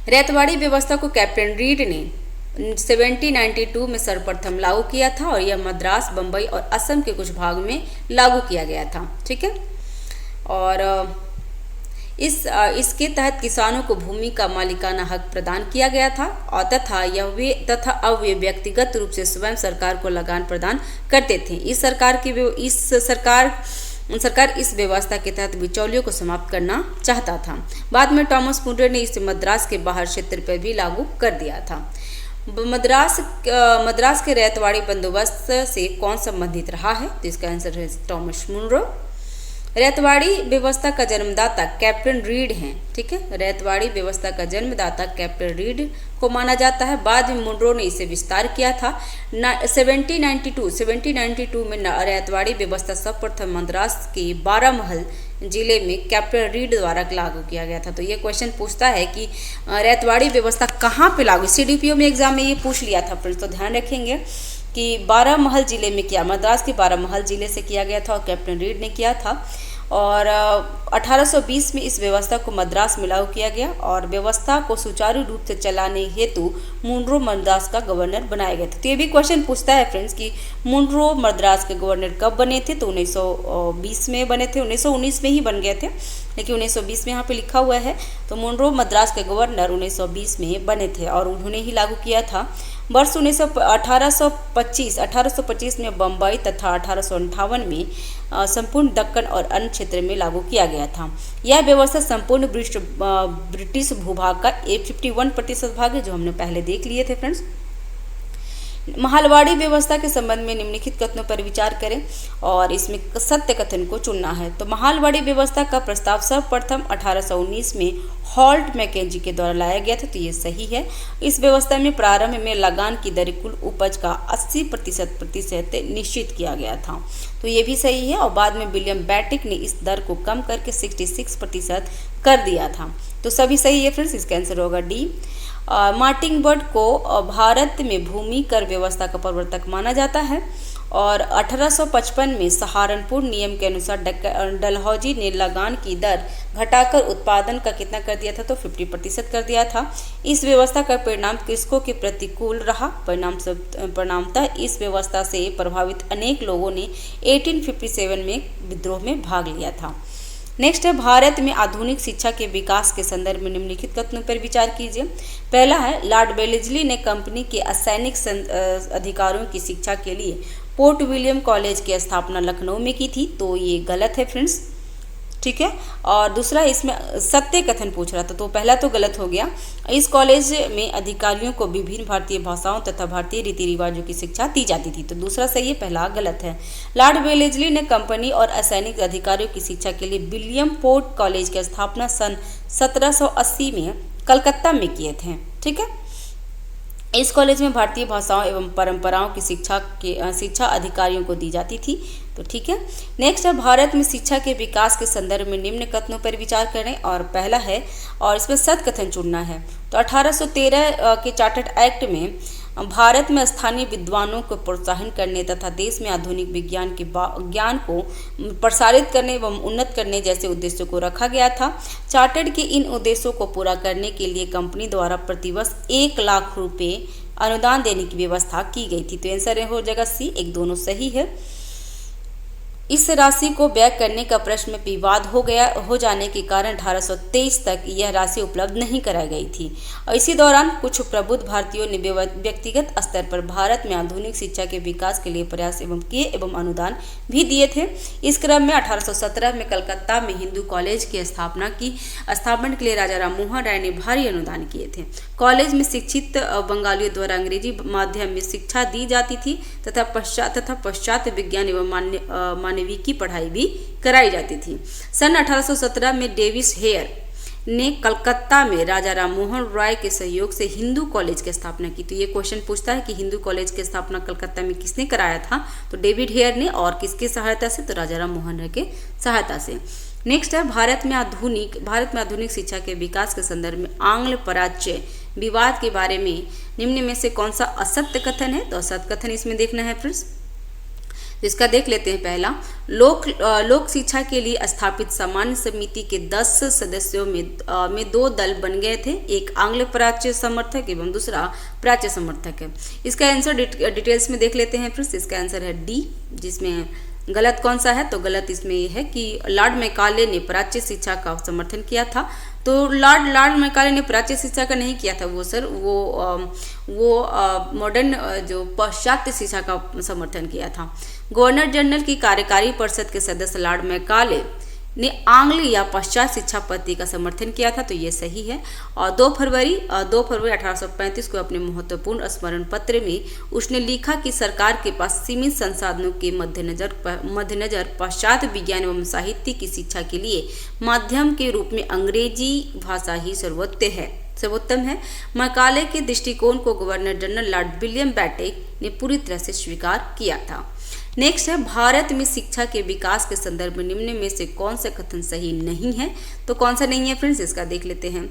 रैयतवाड़ी व्यवस्था को कैप्टन रीड ने 1792 में सर्वप्रथम लागू किया था और यह मद्रास, बम्बई और असम के कुछ भाग में लागू किया गया था। ठीक है। और इसके तहत किसानों को भूमि का मालिकाना हक प्रदान किया गया था और तथा अब वे व्यक्तिगत रूप से स्वयं सरकार को लगान प्रदान करते थे। सरकार इस व्यवस्था के तहत बिचौलियों को समाप्त करना चाहता था। बाद में टॉमस मुंडे ने इसे मद्रास के बाहर क्षेत्र पर भी लागू कर दिया था। मद्रास के रैयतवाड़ी बंदोबस्त से कौन संबंधित रहा है। तो इसका आंसर है टॉमस मुनरो। रैयतवाड़ी व्यवस्था का जन्मदाता कैप्टन रीड हैं। ठीक है। रैयतवाड़ी व्यवस्था का जन्मदाता कैप्टन रीड को माना जाता है। बाद में मुनरो ने इसे विस्तार किया था। 1792 में रैयतवाड़ी व्यवस्था सर्वप्रथम मद्रास के 12 महल जिले में कैप्टन रीड द्वारा लागू किया गया था। तो ये क्वेश्चन पूछता है कि रैयतवाड़ी व्यवस्था कहाँ पे लागू, CDPO में एग्जाम में ये पूछ लिया था फ्रेंड्स। तो ध्यान रखेंगे कि 12 महल जिले में किया, मद्रास के 12 महल जिले से किया गया था और कैप्टन रीड ने किया था। और 1820 में इस व्यवस्था को मद्रास में लागू किया गया और व्यवस्था को सुचारू रूप से चलाने हेतु मुनरो मद्रास का गवर्नर बनाया गया था। तो ये भी क्वेश्चन पूछता है फ्रेंड्स कि मुनरो मद्रास के गवर्नर कब बने थे, तो 1920 में बने थे, 1919 में ही बन गए थे, लेकिन 1920 में यहाँ पे लिखा हुआ है। तो मुनरो मद्रास के गवर्नर 1920 में बने थे और उन्होंने ही लागू किया था। वर्ष 1825 में बम्बई तथा 1858 में संपूर्ण दक्कन और अन्य क्षेत्र में लागू किया गया था। यह व्यवस्था संपूर्ण ब्रिटिश भूभाग का 51% भाग है, जो हमने पहले देख लिए थे फ्रेंड्स। महलवाड़ी व्यवस्था के संबंध में निम्नलिखित कथनों पर विचार करें और इसमें सत्य कथन को चुनना है। तो महलवाड़ी व्यवस्था का प्रस्ताव सर्वप्रथम 1819 में हॉल्ट मैकेंजी के द्वारा लाया गया था, तो ये सही है। इस व्यवस्था में प्रारंभ में लगान की दर कुल उपज का 80% निश्चित किया गया था, तो ये भी सही है। और बाद में विलियम बैटिक ने इस दर को कम करके 66% कर दिया था, तो सभी सही है फ्रेंड्स। इसका आंसर होगा डी। मार्टिन बर्ड को भारत में भूमि कर व्यवस्था का प्रवर्तक माना जाता है और 1855 में सहारनपुर नियम के अनुसार डलहौजी ने लगान की दर घटाकर उत्पादन का कितना कर दिया था, तो 50% कर दिया था। इस व्यवस्था का परिणाम कृषकों के प्रतिकूल रहा। परिणामतः इस व्यवस्था से प्रभावित अनेक लोगों ने 1857 में विद्रोह में भाग लिया था। नेक्स्ट है, भारत में आधुनिक शिक्षा के विकास के संदर्भ में निम्नलिखित कथनों पर विचार कीजिए। पहला है, लॉर्ड वेलेस्ली ने कंपनी के असैनिक अधिकारियों की शिक्षा के लिए पोर्ट विलियम कॉलेज की स्थापना लखनऊ में की थी, तो ये गलत है फ्रेंड्स, ठीक है। और दूसरा, इसमें सत्य कथन पूछ रहा था, तो पहला तो गलत हो गया। इस कॉलेज में अधिकारियों को विभिन्न भारतीय भाषाओं तथा भारतीय रीति रिवाजों की शिक्षा दी जाती थी, तो दूसरा सही है, पहला गलत है। लॉर्ड वेलेस्ली ने कंपनी और असैनिक अधिकारियों की शिक्षा के लिए विलियम पोर्ट कॉलेज की स्थापना सन 1780 में कलकत्ता में किए थे, ठीक है। इस कॉलेज में भारतीय भाषाओं एवं परंपराओं की शिक्षा अधिकारियों को दी जाती थी, तो ठीक है। नेक्स्ट है, भारत में शिक्षा के विकास के संदर्भ में निम्न कथनों पर विचार करें और पहला है और इसमें सत्य कथन चुनना है। तो 1813 के चार्टर्ड एक्ट में भारत में स्थानीय विद्वानों को प्रोत्साहन करने तथा देश में आधुनिक विज्ञान के ज्ञान को प्रसारित करने एवं उन्नत करने जैसे उद्देश्यों को रखा गया था। चार्टर्ड के इन उद्देश्यों को पूरा करने के लिए कंपनी द्वारा प्रतिवर्ष 1 लाख रुपए अनुदान देने की व्यवस्था की गई थी, तो आंसर हो जाएगा सी, एक दोनों सही है। इस राशि को व्यय करने का प्रश्न में विवाद हो जाने के कारण 1823 तक यह राशि उपलब्ध नहीं कराई गई थी। और इसी दौरान कुछ प्रबुद्ध भारतीयों ने व्यक्तिगत स्तर पर भारत में आधुनिक शिक्षा के विकास के लिए प्रयास एवं अनुदान भी दिए थे। इस क्रम में 1817 में कलकत्ता में हिंदू कॉलेज की स्थापना के लिए राजा राम मोहन राय ने भारी अनुदान किए थे। कॉलेज में शिक्षित बंगालियों द्वारा अंग्रेजी माध्यम में शिक्षा दी जाती थी तथा पश्चात विज्ञान एवं मानवीय की पढ़ाई भी कराई जाती थी। सन 1817 में डेविस हेयर ने कलकत्ता में राजा राम मोहन राय के सहयोग से हिंदू कॉलेज की स्थापना की, तो ये क्वेश्चन पूछता है कि हिंदू कॉलेज की स्थापना कलकत्ता में किसने कराया था, तो डेविड हेयर ने, और किसकी सहायता से, तो राजा राम मोहन राय के सहायता से। नेक्स्ट है, भारत में आधुनिक शिक्षा के विकास के संदर्भ में आंग्ल पराजय विवाद के बारे में निम्न में से कौन सा असत्य कथन है, तो असत्य कथन इसमें देखना है फ्रेंड्स। इसका देख लेते हैं। पहला, लोक शिक्षा के लिए स्थापित सामान्य समिति के 10 सदस्यों में 2 दल बन गए थे, एक आंग्ल प्राच्य समर्थक एवं दूसरा प्राच्य समर्थक है। इसका आंसर डिटेल्स में देख लेते हैं फ्रेंड्स। इसका आंसर है डी, जिसमें गलत कौन सा है, तो गलत इसमें ये है कि लॉर्ड मैकाले ने प्राच्य शिक्षा का समर्थन किया था। तो लॉर्ड मैकाले ने प्राच्य शिक्षा का नहीं किया था, वो मॉडर्न जो पाश्चात्य शिक्षा का समर्थन किया था। गवर्नर जनरल की कार्यकारी परिषद के सदस्य लॉर्ड मैकाले ने आंग्ल या पश्चात शिक्षा पद्धति का समर्थन किया था, तो ये सही है। और 2 फरवरी 1835 को अपने महत्वपूर्ण स्मरण पत्र में उसने लिखा कि सरकार के पास सीमित संसाधनों के मद्देनजर पाश्चात्य विज्ञान एवं साहित्य की शिक्षा के लिए माध्यम के रूप में अंग्रेजी भाषा ही सर्वोत्तम है। मैकाले के दृष्टिकोण को गवर्नर जनरल लॉर्ड विलियम बैटिक ने पूरी तरह से स्वीकार किया था। नेक्स्ट है, भारत में शिक्षा के विकास के संदर्भ में निम्न में से कौन सा कथन सही नहीं है, तो कौन सा नहीं है फ्रेंड्स, इसका देख लेते हैं।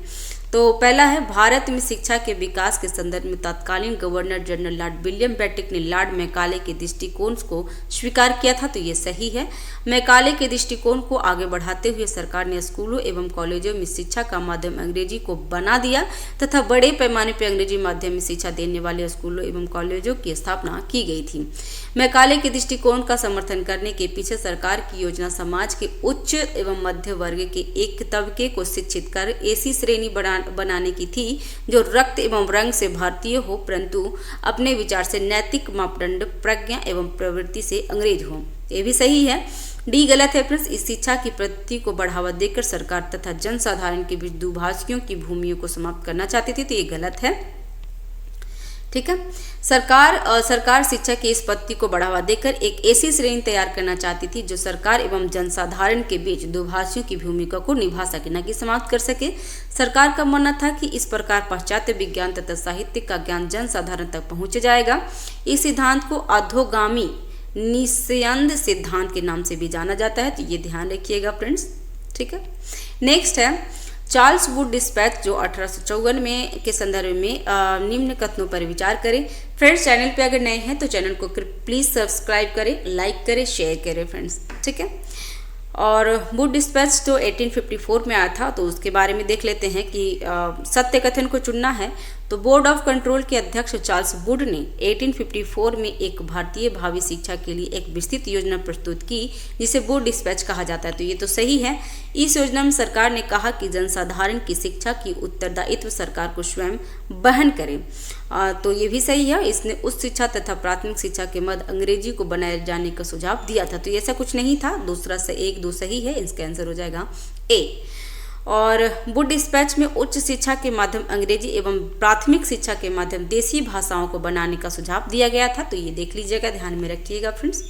तो पहला है, भारत में शिक्षा के विकास के संदर्भ में तत्कालीन governor general Lord William Bentinck ने लॉर्ड मैकाले के दृष्टिकोण को स्वीकार किया था, तो ये सही है। मैकाले के दृष्टिकोण को आगे बढ़ाते हुए सरकार ने स्कूलों एवं कॉलेजों में शिक्षा का माध्यम अंग्रेजी को बना दिया तथा बड़े पैमाने पर अंग्रेजी माध्यम में शिक्षा देने वाले स्कूलों एवं कॉलेजों की स्थापना की गई थी। मैकाले के दृष्टिकोण का समर्थन करने के पीछे सरकार की योजना समाज के उच्च एवं मध्य वर्ग के एक तबके को शिक्षित कर ऐसी श्रेणी बनाने की थी जो रक्त एवं रंग से भारतीय हो, परंतु अपने विचार से नैतिक मापदंड, प्रज्ञा एवं प्रवृत्ति से अंग्रेज हो। ये भी सही है। डी गलत है फ्रेंड्स। इस शिक्षा की पद्धति को बढ़ावा देकर सरकार तथा जनसाधारण के बीच दुभाषियों की भूमियों को समाप्त करना चाहती थी, तो ये गलत है। ठीक है। सरकार शिक्षा की इस पद्धति को बढ़ावा देकर एक ऐसी श्रेणी तैयार करना चाहती थी जो सरकार एवं जनसाधारण के बीच दुभाषियों की भूमिका को निभा सके, न कि समाप्त कर सके। सरकार का मानना था कि इस प्रकार पाश्चात्य विज्ञान तथा साहित्य का ज्ञान जनसाधारण तक पहुंच जाएगा। इस सिद्धांत को अधोगामी निस्यंद सिद्धांत के नाम से भी जाना जाता है, तो ये ध्यान रखिएगा फ्रेंड्स। ठीक है। नेक्स्ट है चार्ल्स वुड डिस्पैच, जो 1854 में के संदर्भ में निम्न कथनों पर विचार करें। फ्रेंड्स, चैनल पे अगर नए हैं तो चैनल को प्लीज़ सब्सक्राइब करें, लाइक करें, शेयर करें फ्रेंड्स। ठीक है। और वुड डिस्पैच जो 1854 में आया था, तो उसके बारे में देख लेते हैं कि सत्य कथन को चुनना है। तो बोर्ड ऑफ कंट्रोल के अध्यक्ष चार्ल्स वुड ने 1854 में एक भारतीय भावी शिक्षा के लिए एक विस्तृत योजना प्रस्तुत की, जिसे वुड डिस्पैच कहा जाता है, तो ये तो सही है। इस योजना में सरकार ने कहा कि जनसाधारण की शिक्षा की उत्तरदायित्व सरकार को स्वयं वहन करे, तो ये भी सही है। इसने उच्च शिक्षा तथा प्राथमिक शिक्षा के मध्य अंग्रेजी को बनाए जाने का सुझाव दिया था, तो ऐसा कुछ नहीं था। दूसरा से 1-2 सही है, इसका आंसर हो जाएगा ए। और वुड डिस्पैच में उच्च शिक्षा के माध्यम अंग्रेजी एवं प्राथमिक शिक्षा के माध्यम देसी भाषाओं को बनाने का सुझाव दिया गया था, तो ये देख लीजिएगा, ध्यान में रखिएगा फ्रेंड्स।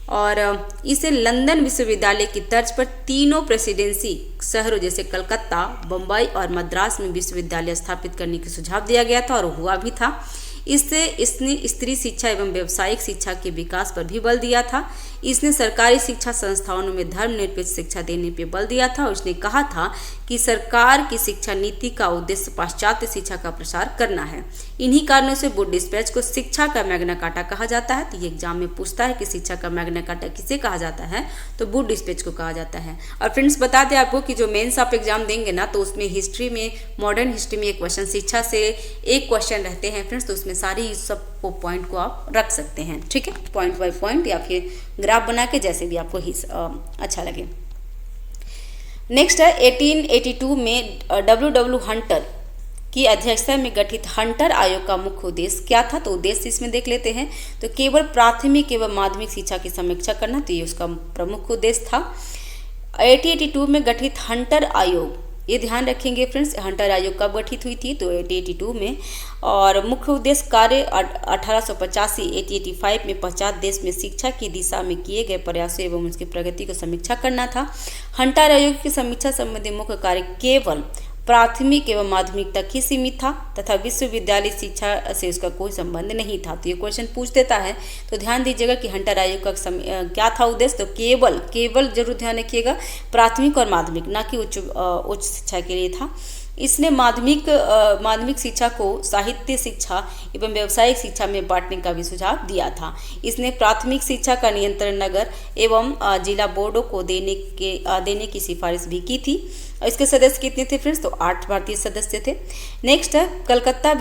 और इसे लंदन विश्वविद्यालय की तर्ज पर तीनों प्रेसिडेंसी शहरों जैसे कलकत्ता, बम्बई और मद्रास में विश्वविद्यालय स्थापित करने का सुझाव दिया गया था, और हुआ भी था। इससे इसने स्त्री शिक्षा एवं व्यावसायिक शिक्षा के विकास पर भी बल दिया था। इसने सरकारी शिक्षा संस्थाओं में धर्मनिरपेक्ष शिक्षा देने पर बल दिया था, और इसने कहा था कि सरकार की शिक्षा नीति का उद्देश्य पाश्चात्य शिक्षा का प्रसार करना है। इन्हीं कारणों से वुड डिस्पैच को शिक्षा का मैग्ना कार्टा कहा जाता है। तो ये एग्जाम में पूछता है कि शिक्षा का मैग्ना कार्टा किसे कहा जाता है, तो वुड डिस्पैच को कहा जाता है। और फ्रेंड्स, बता दें आपको कि जो मेंस आप एग्जाम देंगे ना, तो उसमें हिस्ट्री में, मॉडर्न हिस्ट्री में एक क्वेश्चन, शिक्षा से एक क्वेश्चन रहते हैं फ्रेंड्स, तो उसमें सारी सब पॉइंट को आप रख सकते हैं। ठीक है, पॉइंट बाय पॉइंट या फिर ग्राफ बना के, जैसे भी आपको अच्छा लगे। नेक्स्ट है 1882 में W. हंटर की अध्यक्षता में गठित हंटर आयोग का मुख्य उद्देश्य क्या था, तो उद्देश्य इसमें देख लेते हैं। तो केवल प्राथमिक एवं माध्यमिक शिक्षा की समीक्षा करना, तो ये उसका प्रमुख उद्देश्य था। 1882 में गठित हंटर आयोग, ये ध्यान रखेंगे फ्रेंड्स, हंटर आयोग कब गठित हुई थी, तो 1882 में। और मुख्य उद्देश्य कार्य 1885 में पश्चात देश में शिक्षा की दिशा में किए गए प्रयासों एवं उसकी प्रगति को समीक्षा करना था। हंटर आयोग की समीक्षा संबंधी मुख्य कार्य केवल प्राथमिक एवं माध्यमिक तक ही सीमित था तथा विश्वविद्यालय शिक्षा से उसका कोई संबंध नहीं था। तो ये क्वेश्चन पूछ देता है, तो ध्यान दीजिएगा कि हंटर आयोग का क्या था उद्देश्य, तो केवल जरूर ध्यान रखिएगा, प्राथमिक और माध्यमिक, ना कि उच्च शिक्षा के लिए था। इसने माध्यमिक शिक्षा को साहित्य शिक्षा एवं व्यावसायिक शिक्षा में बांटने का भी सुझाव दिया था। इसने प्राथमिक शिक्षा का नियंत्रण नगर एवं जिला बोर्डों को देने की सिफारिश भी की थी। इसके सदस्य कितने थे फ्रेंड्स, तो 8 भारतीय सदस्य थे। नेक्स्ट है कलकत्ता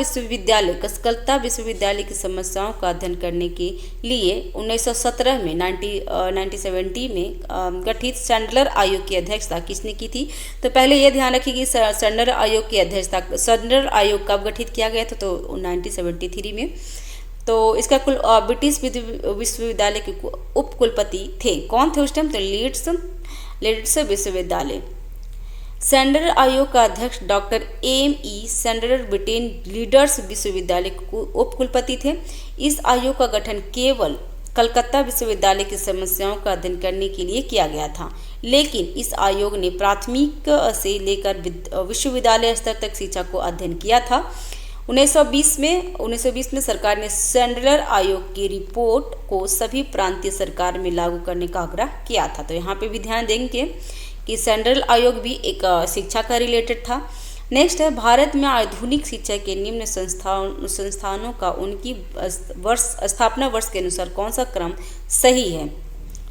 विश्वविद्यालय की समस्याओं का अध्ययन करने के लिए 1917 में 1970 में गठित सैंडलर आयोग की अध्यक्षता किसने की थी, तो पहले यह ध्यान रखिए कि सैंडलर आयोग की अध्यक्षता, सैंडलर आयोग कब गठित किया गया था, तो 1973 में। तो इसका कुल ब्रिटिश विश्वविद्यालय के उप कुलपति थे, कौन थे उस टाइम, तो लीड्स विश्वविद्यालय। सैंडलर आयोग का अध्यक्ष doctor M.E. Sandler Britain leaders विश्वविद्यालय के उप कुलपति थे। इस आयोग का गठन केवल कलकत्ता विश्वविद्यालय की समस्याओं का अध्ययन करने के लिए किया गया था, लेकिन इस आयोग ने प्राथमिक से लेकर विश्वविद्यालय स्तर तक शिक्षा को अध्ययन किया था। 1920 में सरकार ने सैंडलर आयोग की रिपोर्ट को सभी प्रांतीय सरकार में लागू करने का आग्रह किया था। तो यहाँ पे भी ध्यान देंगे कि सैंडलर आयोग भी एक शिक्षा का रिलेटेड था। नेक्स्ट है भारत में आधुनिक शिक्षा के निम्न संस्थानों का उनकी स्थापना वर्ष के अनुसार कौन सा क्रम सही है।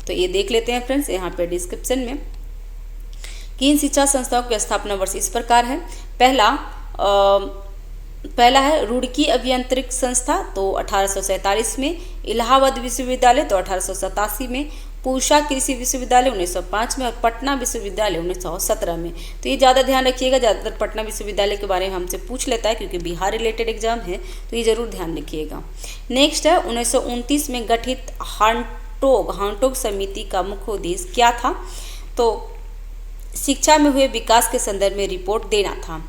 तो ये देख लेते हैं फ्रेंड्स यहाँ पे डिस्क्रिप्शन में कि इन शिक्षा संस्थाओं की स्थापना वर्ष इस प्रकार है। पहला है रुड़की अभियांत्रिक संस्था, तो 1847 में, इलाहाबाद विश्वविद्यालय तो 1887 में, पूसा कृषि विश्वविद्यालय 1905 में और पटना विश्वविद्यालय 1917 में। तो ये ज़्यादा ध्यान रखिएगा, ज़्यादातर पटना विश्वविद्यालय के बारे में हमसे पूछ लेता है क्योंकि बिहार रिलेटेड एग्जाम है, तो ये जरूर ध्यान रखिएगा। नेक्स्ट है 1929 में गठित हांगटोक समिति का मुख्य उद्देश्य क्या था। तो शिक्षा में हुए विकास के संदर्भ में रिपोर्ट देना था।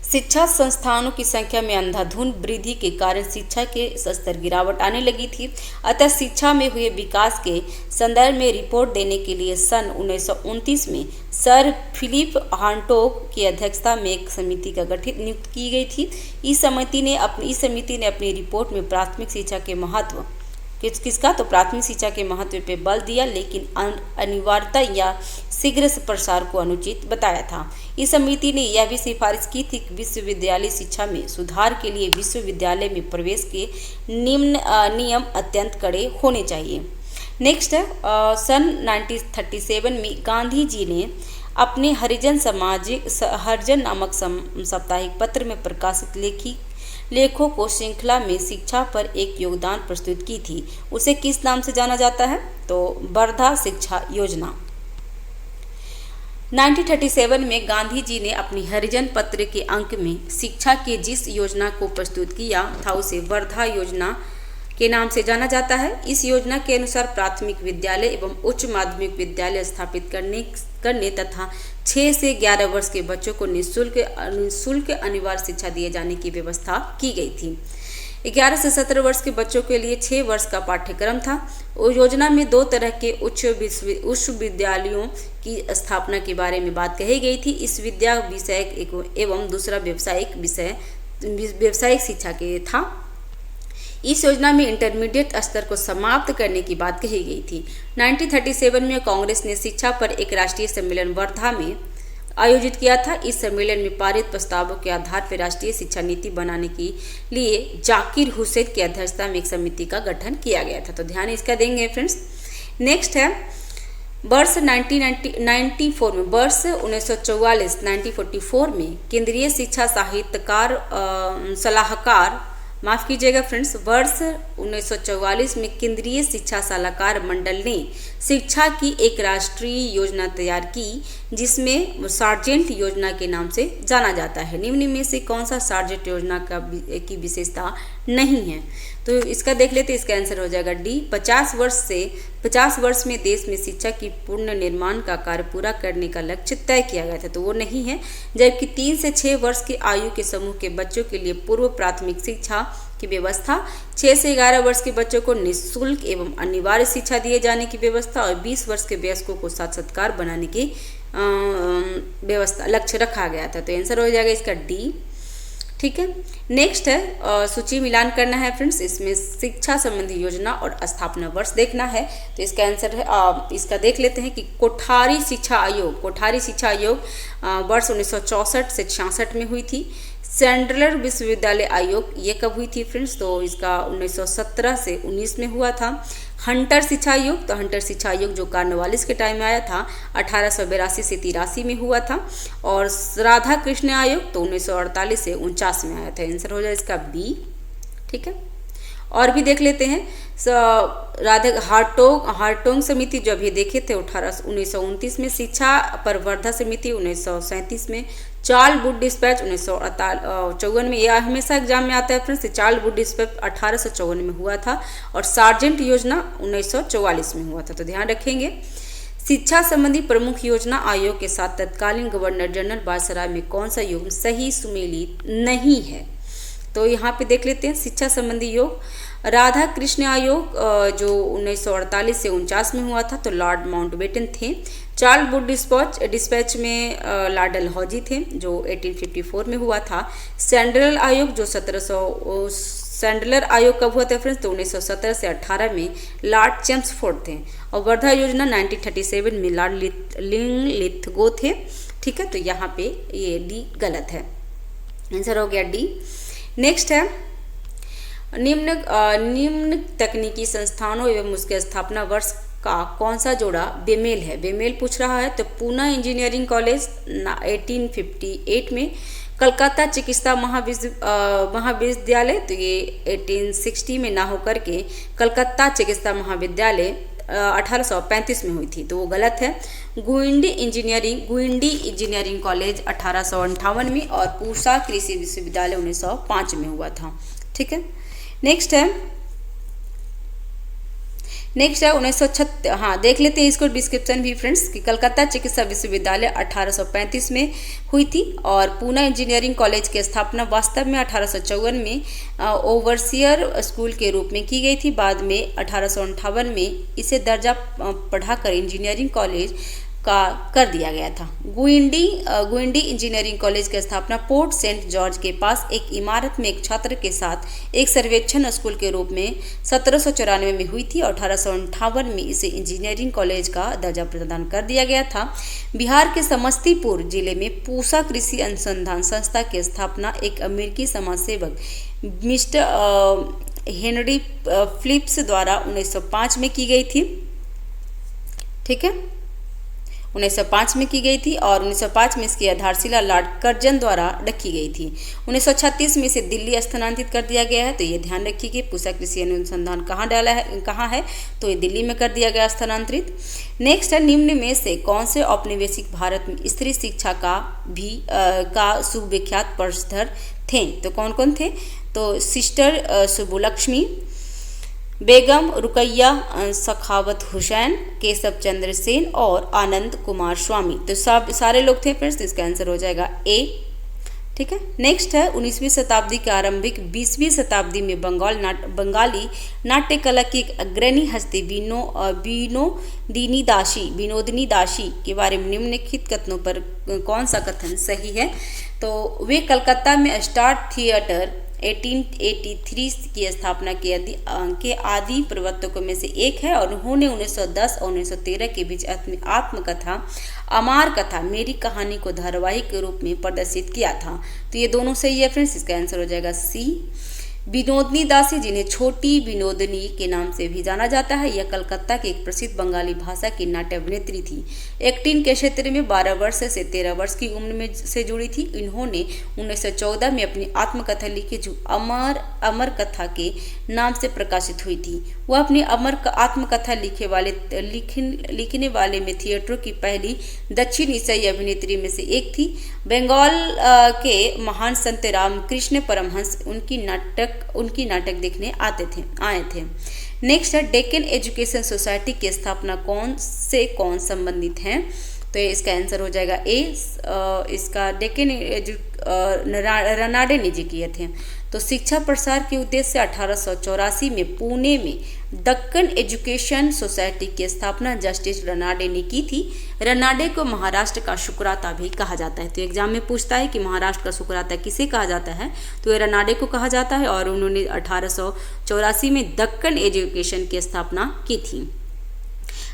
शिक्षा संस्थानों की संख्या में अंधाधुंध वृद्धि के कारण शिक्षा के स्तर गिरावट आने लगी थी, अतः शिक्षा में हुए विकास के संदर्भ में रिपोर्ट देने के लिए सन 1929 में सर फिलिप हांगटोक की अध्यक्षता में एक समिति का गठित नियुक्त की गई थी। इस समिति ने अपनी रिपोर्ट में प्राथमिक शिक्षा के महत्व किसका तो प्राथमिक शिक्षा के महत्व पर बल दिया, लेकिन अनिवार्यता या शीघ्र प्रसार को अनुचित बताया था। इस समिति ने यह भी सिफारिश की थी कि विश्वविद्यालय शिक्षा में सुधार के लिए विश्वविद्यालय में प्रवेश के निम्न नियम अत्यंत कड़े होने चाहिए। नेक्स्ट है सन 1937 में गांधी जी ने अपने हरिजन नामक साप्ताहिक पत्र में प्रकाशित लेखों को श्रृंखला में शिक्षा पर एक योगदान प्रस्तुत की थी। उसे किस नाम से जाना जाता है, तो वर्धा शिक्षा योजना। 1937 में गांधी जी ने अपनी हरिजन पत्र के अंक में शिक्षा के जिस योजना को प्रस्तुत किया था उसे वर्धा योजना के नाम से जाना जाता है। इस योजना के अनुसार प्राथमिक विद्यालय एवं उच्च माध्यमिक विद्यालय स्थापित करने तथा 6 से 11 वर्ष के बच्चों को निःशुल्क अनिवार्य शिक्षा दिए जाने की व्यवस्था की गई थी। 11 से 17 वर्ष के बच्चों के लिए 6 वर्ष का पाठ्यक्रम था। योजना में 2 तरह के उच्च विद्यालयों की स्थापना के बारे में बात कही गई थी। इस विद्या विषयक एवं दूसरा व्यावसायिक शिक्षा के था। इस योजना में इंटरमीडिएट स्तर को समाप्त करने की बात कही गई थी। 1937 में कांग्रेस ने शिक्षा पर एक राष्ट्रीय सम्मेलन वर्धा में आयोजित किया था। इस सम्मेलन में पारित प्रस्तावों के आधार पर राष्ट्रीय शिक्षा नीति बनाने के लिए जाकिर हुसैन की अध्यक्षता में एक समिति का गठन किया गया था। तो ध्यान इसका देंगे फ्रेंड्स। नेक्स्ट है वर्ष 1944 में केंद्रीय शिक्षा सलाहकार माफ कीजिएगा फ्रेंड्स, वर्ष 1944 में केंद्रीय शिक्षा सलाहकार मंडल ने शिक्षा की एक राष्ट्रीय योजना तैयार की, जिसमें सार्जेंट योजना के नाम से जाना जाता है। निम्न में से कौन सा सार्जेंट योजना की विशेषता नहीं है, तो इसका देख लेते हैं। इसका आंसर हो जाएगा डी। 50 वर्ष में देश में शिक्षा की पूर्ण निर्माण का कार्य पूरा करने का लक्ष्य तय किया गया था, तो वो नहीं है। जबकि 3 से 6 वर्ष की आयु के समूह के बच्चों के लिए पूर्व प्राथमिक शिक्षा की व्यवस्था, 6 से 11 वर्ष के बच्चों को निःशुल्क एवं अनिवार्य शिक्षा दिए जाने की व्यवस्था और 20 वर्ष के वयस्कों को साक्षात्कार बनाने की व्यवस्था लक्ष्य रखा गया था। तो आंसर हो जाएगा इसका डी। ठीक है। नेक्स्ट है सूची मिलान करना है फ्रेंड्स। इसमें शिक्षा संबंधी योजना और स्थापना वर्ष देखना है। तो इसका आंसर है इसका देख लेते हैं कि कोठारी शिक्षा आयोग वर्ष 1964 से 66 में हुई थी। सेंट्रल विश्वविद्यालय आयोग ये कब हुई थी फ्रेंड्स, तो इसका 1917 से 19 में हुआ था। हंटर शिक्षा आयोग, तो हंटर शिक्षा आयोग जो कार्नवालिस के टाइम में आया था 1882 से 83 में हुआ था। और राधा कृष्ण आयोग तो 1948 से 49 में आया था। आंसर हो जाए इसका बी। ठीक है। और भी देख लेते हैं। राधा हार्टोंग समिति जो अभी देखे थे 1929 में, शिक्षा पर वर्धा समिति 1937 में, चार्ल्स वुड डिस्पैच 1954 में, यह हमेशा एग्जाम में आता है फ्रेंड्स। चार्ल्स वुड डिस्पैच 1854 में हुआ था और सार्जेंट योजना 1944 में हुआ था। तो ध्यान रखेंगे। शिक्षा संबंधी प्रमुख योजना आयोग के साथ तत्कालीन गवर्नर जनरल वायसराय में कौन सा योग सही सुमेलित नहीं है, तो यहाँ पे देख लेते हैं। शिक्षा संबंधी योग राधा कृष्ण आयोग जो 1948 से 49 में हुआ था, तो लॉर्ड माउंटबेटन थे। चार्ल्स वुड डिस्पैच में लॉर्ड डलहौजी थे जो 1854 में हुआ था। सैंडलर आयोग जो सैंडलर आयोग कब हुआ था फ्रेंड्स, तो 1917 से 18 में लॉर्ड चेम्सफोर्ड थे। और वर्धा योजना 1937 में लॉर्ड लिथगो थे। ठीक है, तो यहाँ पे ये डी गलत है, आंसर हो गया डी। नेक्स्ट है निम्न तकनीकी संस्थानों एवं उसके स्थापना वर्ष का कौन सा जोड़ा बेमेल है। बेमेल पूछ रहा है तो पूना इंजीनियरिंग कॉलेज 1858 में, कलकत्ता चिकित्सा महाविद्यालय तो ये 1860 में ना होकर के कलकत्ता चिकित्सा महाविद्यालय 1835 में हुई थी, तो वो गलत है। गुइंडी इंजीनियरिंग कॉलेज 1858 में और पूसा कृषि विश्वविद्यालय 1905 में हुआ था, ठीक है। नेक्स्ट है 1936, हाँ देख लेते हैं इसको डिस्क्रिप्शन भी फ्रेंड्स, कि कलकत्ता चिकित्सा विश्वविद्यालय 1835 में हुई थी और पूना इंजीनियरिंग कॉलेज की स्थापना वास्तव में 1854 में ओवरसियर स्कूल के रूप में की गई थी। बाद में 1858 में इसे दर्जा बढ़ाकर इंजीनियरिंग कॉलेज का कर दिया गया था। गुइंडी इंजीनियरिंग कॉलेज की स्थापना पोर्ट सेंट जॉर्ज के पास एक इमारत में एक छात्र के साथ एक सर्वेक्षण स्कूल के रूप में 1794 में हुई थी और 1858 में इसे इंजीनियरिंग कॉलेज का दर्जा प्रदान कर दिया गया था। बिहार के समस्तीपुर जिले में पूसा कृषि अनुसंधान संस्था की स्थापना एक अमेरिकी समाजसेवक मिस्टर हेनरी फिलिप्स द्वारा 1905 में की गई थी, ठीक है, 1905 में की गई थी और 1905 में इसकी आधारशिला लॉर्ड कर्जन द्वारा रखी गई थी। 1936 में इसे दिल्ली स्थानांतरित कर दिया गया है, तो ये ध्यान रखिए कि पूसा कृषि अनुसंधान कहाँ है, तो ये दिल्ली में कर दिया गया स्थानांतरित। नेक्स्ट है निम्न में से कौन से औपनिवेशिक भारत में स्त्री शिक्षा का सुविख्यात पक्षधर थे, तो कौन कौन थे, तो सिस्टर सुब्बुलक्ष्मी, बेगम रुकैया सखावत हुसैन, केशव चंद्र सेन और आनंद कुमार स्वामी, तो सब सारे लोग थे फ्रेंड्स, तो इसका आंसर हो जाएगा ए, ठीक है। नेक्स्ट है 19वीं शताब्दी के आरंभिक 20वीं शताब्दी में बंगाली नाट्य कला की एक अग्रणी हस्ती विनोदिनी दासी के बारे में निम्नलिखित कथनों पर कौन सा कथन सही है, तो वे कलकत्ता में स्टार थिएटर 1883 की स्थापना के आदि प्रवर्तकों में से एक है और उन्होंने 1910 और 1913 के बीच अपनी आत्मकथा अमार कथा मेरी कहानी को धारावाहिक के रूप में प्रदर्शित किया था, तो ये दोनों सही है फ्रेंड्स, इसका आंसर हो जाएगा सी। विनोदिनी दासी, जिन्हें छोटी विनोदिनी के नाम से भी जाना जाता है, यह कलकत्ता की एक प्रसिद्ध बंगाली भाषा की नाट्य अभिनेत्री थी। एक्टिंग के क्षेत्र में 12 वर्ष से 13 वर्ष की उम्र में से जुड़ी थी। इन्होंने 1914 में अपनी आत्मकथा लिखी जो अमर कथा के नाम से प्रकाशित हुई थी। वह अपनी आत्मकथा लिखने वाले में थिएटरों की पहली दक्षिण एशियाई अभिनेत्री में से एक थी। बंगाल के महान संत रामकृष्ण परमहंस उनकी नाटक देखने आए थे। नेक्स्ट है डेक्कन एजुकेशन सोसाइटी की स्थापना कौन संबंधित हैं, तो इसका आंसर हो जाएगा ए। इसका डेक्कन रनाडे ने जी किए थे। तो शिक्षा प्रसार के उद्देश्य से 1884 में पुणे में दक्कन एजुकेशन सोसाइटी की स्थापना जस्टिस रनाडे ने की थी। रनाडे को महाराष्ट्र का शुक्राता भी कहा जाता है, तो एग्जाम में पूछता है कि महाराष्ट्र का शुक्राता किसे कहा जाता है, तो ये रनाडे को कहा जाता है और उन्होंने 1884 में दक्कन एजुकेशन की स्थापना की थी।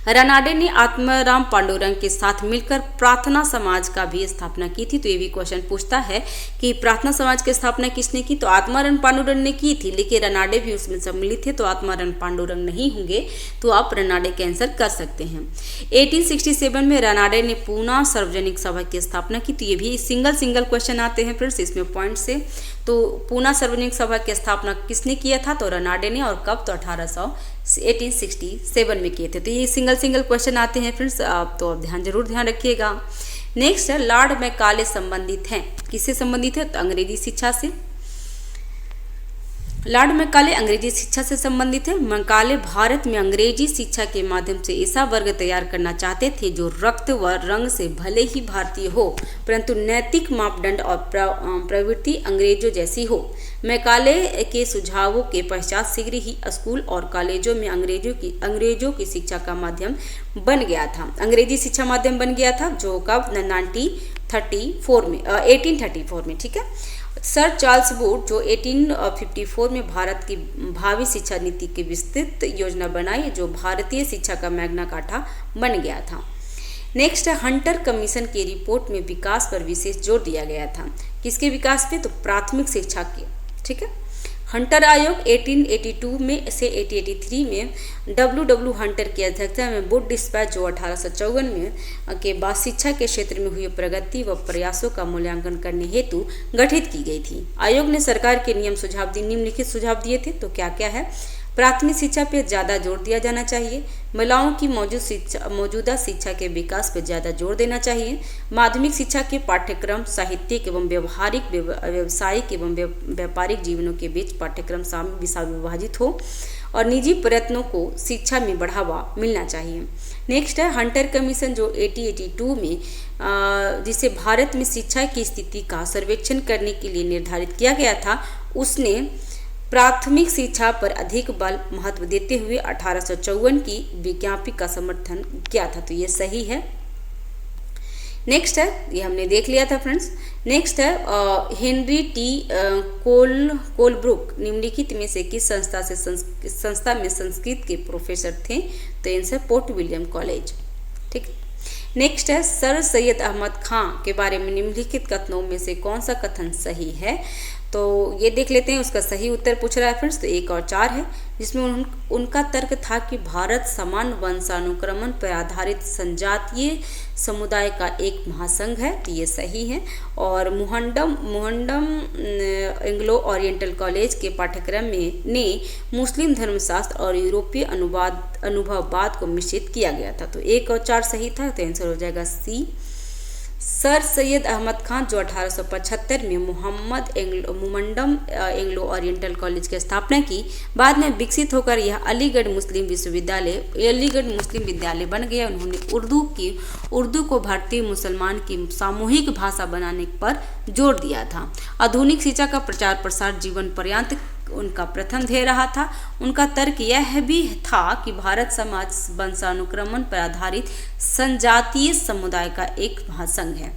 रनाडे ने आत्माराम पांडुरंग के साथ मिलकर प्रार्थना समाज का भी स्थापना की थी। तो ये भी क्वेश्चन पूछता है कि प्रार्थना समाज की स्थापना किसने की, तो आत्माराम पांडुरंग ने की थी, लेकिन रनाडे भी उसमें सम्मिलित थे, तो आत्माराम पांडुरंग नहीं होंगे, तो आप रनाडे के आंसर कर सकते हैं। 1867 में रनाडे ने पूना सार्वजनिक सभा की स्थापना की, तो ये भी सिंगल क्वेश्चन आते हैं फ्रेंड्स इसमें पॉइंट से। तो पूना सार्वजनिक सभा की स्थापना किसने किया था, तो रनाडे ने, और कब, तो 1867 में किए थे। तो ये सिंगल क्वेश्चन आते हैं फ्रेंड्स, आप तो जरूर ध्यान रखिएगा। नेक्स्ट है लॉर्ड मैकाले संबंधित हैं, किससे संबंधित है, तो अंग्रेजी शिक्षा से। लॉर्ड मैकाले अंग्रेजी शिक्षा से संबंधित है। मैकाले भारत में अंग्रेजी शिक्षा के माध्यम से ऐसा वर्ग तैयार करना चाहते थे जो रक्त व रंग से भले ही भारतीय हो, परंतु नैतिक मापदंड और प्रवृत्ति अंग्रेजों जैसी हो। मैकाले के सुझावों के पश्चात शीघ्र ही स्कूल और कॉलेजों में अंग्रेजों की शिक्षा का माध्यम बन गया था, अंग्रेजी शिक्षा माध्यम बन गया था, जो कब 1834 में, ठीक है। सर चार्ल्स वुड जो 1854 में भारत की भावी शिक्षा नीति की विस्तृत योजना बनाई, जो भारतीय शिक्षा का मैग्ना कार्टा बन गया था। नेक्स्ट है हंटर कमीशन की रिपोर्ट में विकास पर विशेष जोर दिया गया था। किसके विकास पे? तो प्राथमिक शिक्षा के। ठीक है। हंटर आयोग 1882 में से 1883 में डब्ल्यू हंटर की अध्यक्षता में वुड डिस्पैच जो 1854 में के बाद शिक्षा के क्षेत्र में हुई प्रगति व प्रयासों का मूल्यांकन करने हेतु गठित की गई थी। आयोग ने सरकार के निम्नलिखित सुझाव दिए थे। तो क्या क्या है? प्राथमिक शिक्षा पर ज़्यादा जोर दिया जाना चाहिए। महिलाओं की मौजूदा शिक्षा के विकास पर ज़्यादा जोर देना चाहिए। माध्यमिक शिक्षा के पाठ्यक्रम साहित्यिक एवं व्यावसायिक एवं व्यापारिक जीवनों के बीच पाठ्यक्रम विभाजित हो और निजी प्रयत्नों को शिक्षा में बढ़ावा मिलना चाहिए। नेक्स्ट है हंटर कमीशन जो 1882 में जिसे भारत में शिक्षा की स्थिति का सर्वेक्षण करने के लिए निर्धारित किया गया था, उसने प्राथमिक शिक्षा पर अधिक बल महत्व देते हुए 1854 की विज्ञप्ति का समर्थन किया था। तो ये सही है। नेक्स्ट है, ये हमने देख लिया था फ्रेंड्स। नेक्स्ट है हेनरी टी कोलब्रुक निम्नलिखित में से किस संस्था में संस्कृत के प्रोफेसर थे? तो आंसर पोर्ट विलियम कॉलेज। ठीक। नेक्स्ट है सर सैयद अहमद खां के बारे में निम्नलिखित कथनों में से कौन सा कथन सही है? तो ये देख लेते हैं, उसका सही उत्तर पूछ रहा है फ्रेंड्स। तो 1 और 4 है, जिसमें उनका तर्क था कि भारत समान वंशानुक्रमण पर आधारित संजातीय समुदाय का एक महासंघ है। तो ये सही है। और मुहंडम एंग्लो ओरिएंटल कॉलेज के पाठ्यक्रम में ने मुस्लिम धर्मशास्त्र और यूरोपीय अनुभववाद को मिश्रित किया गया था। तो 1 और 4 सही था। तो आंसर हो जाएगा सी। सर सैयद अहमद खान जो 1875 में मुमंडम एंग्लो ओरिएंटल कॉलेज की स्थापना की, बाद में विकसित होकर यह अलीगढ़ मुस्लिम विद्यालय बन गया। उन्होंने उर्दू को भारतीय मुसलमान की सामूहिक भाषा बनाने पर जोर दिया था। आधुनिक शिक्षा का प्रचार प्रसार जीवन पर्यंत उनका प्रथम ध्येय रहा था। उनका तर्क यह भी था कि भारत समाज वंशानुक्रमण पर आधारित संजातीय समुदाय का एक महासंघ है।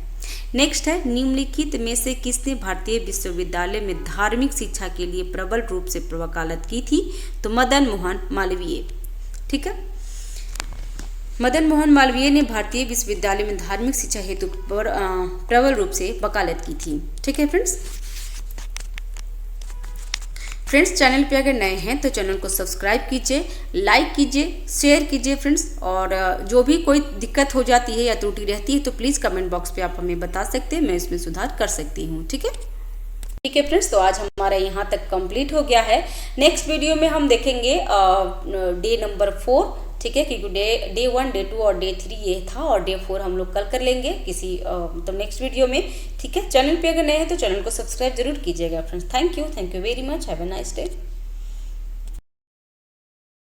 नेक्स्ट है निम्नलिखित में से किसने भारतीय विश्वविद्यालय में धार्मिक शिक्षा के लिए प्रबल रूप से वकालत की थी? तो मदन मोहन मालवीय। ठीक है। मदन मोहन मालवीय ने भारतीय विश्वविद्यालय में धार्मिक शिक्षा हेतु प्रबल रूप से वकालत की थी। ठीक है फ्रेंड्स, चैनल पे अगर नए हैं तो चैनल को सब्सक्राइब कीजिए, लाइक कीजिए, शेयर कीजिए फ्रेंड्स। और जो भी कोई दिक्कत हो जाती है या त्रुटि रहती है तो प्लीज़ कमेंट बॉक्स पे आप हमें बता सकते हैं, मैं इसमें सुधार कर सकती हूँ। ठीक है फ्रेंड्स, तो आज हमारा यहाँ तक कंप्लीट हो गया है। नेक्स्ट वीडियो में हम देखेंगे डे नंबर 4। ठीक है, क्योंकि डे 1, डे 2 और डे 3 ये था, और डे 4 हम लोग कल कर लेंगे किसी तो नेक्स्ट वीडियो में। ठीक है, चैनल पे अगर नए हैं तो चैनल को सब्सक्राइब जरूर कीजिएगा friends. Thank you very much. Have a nice day.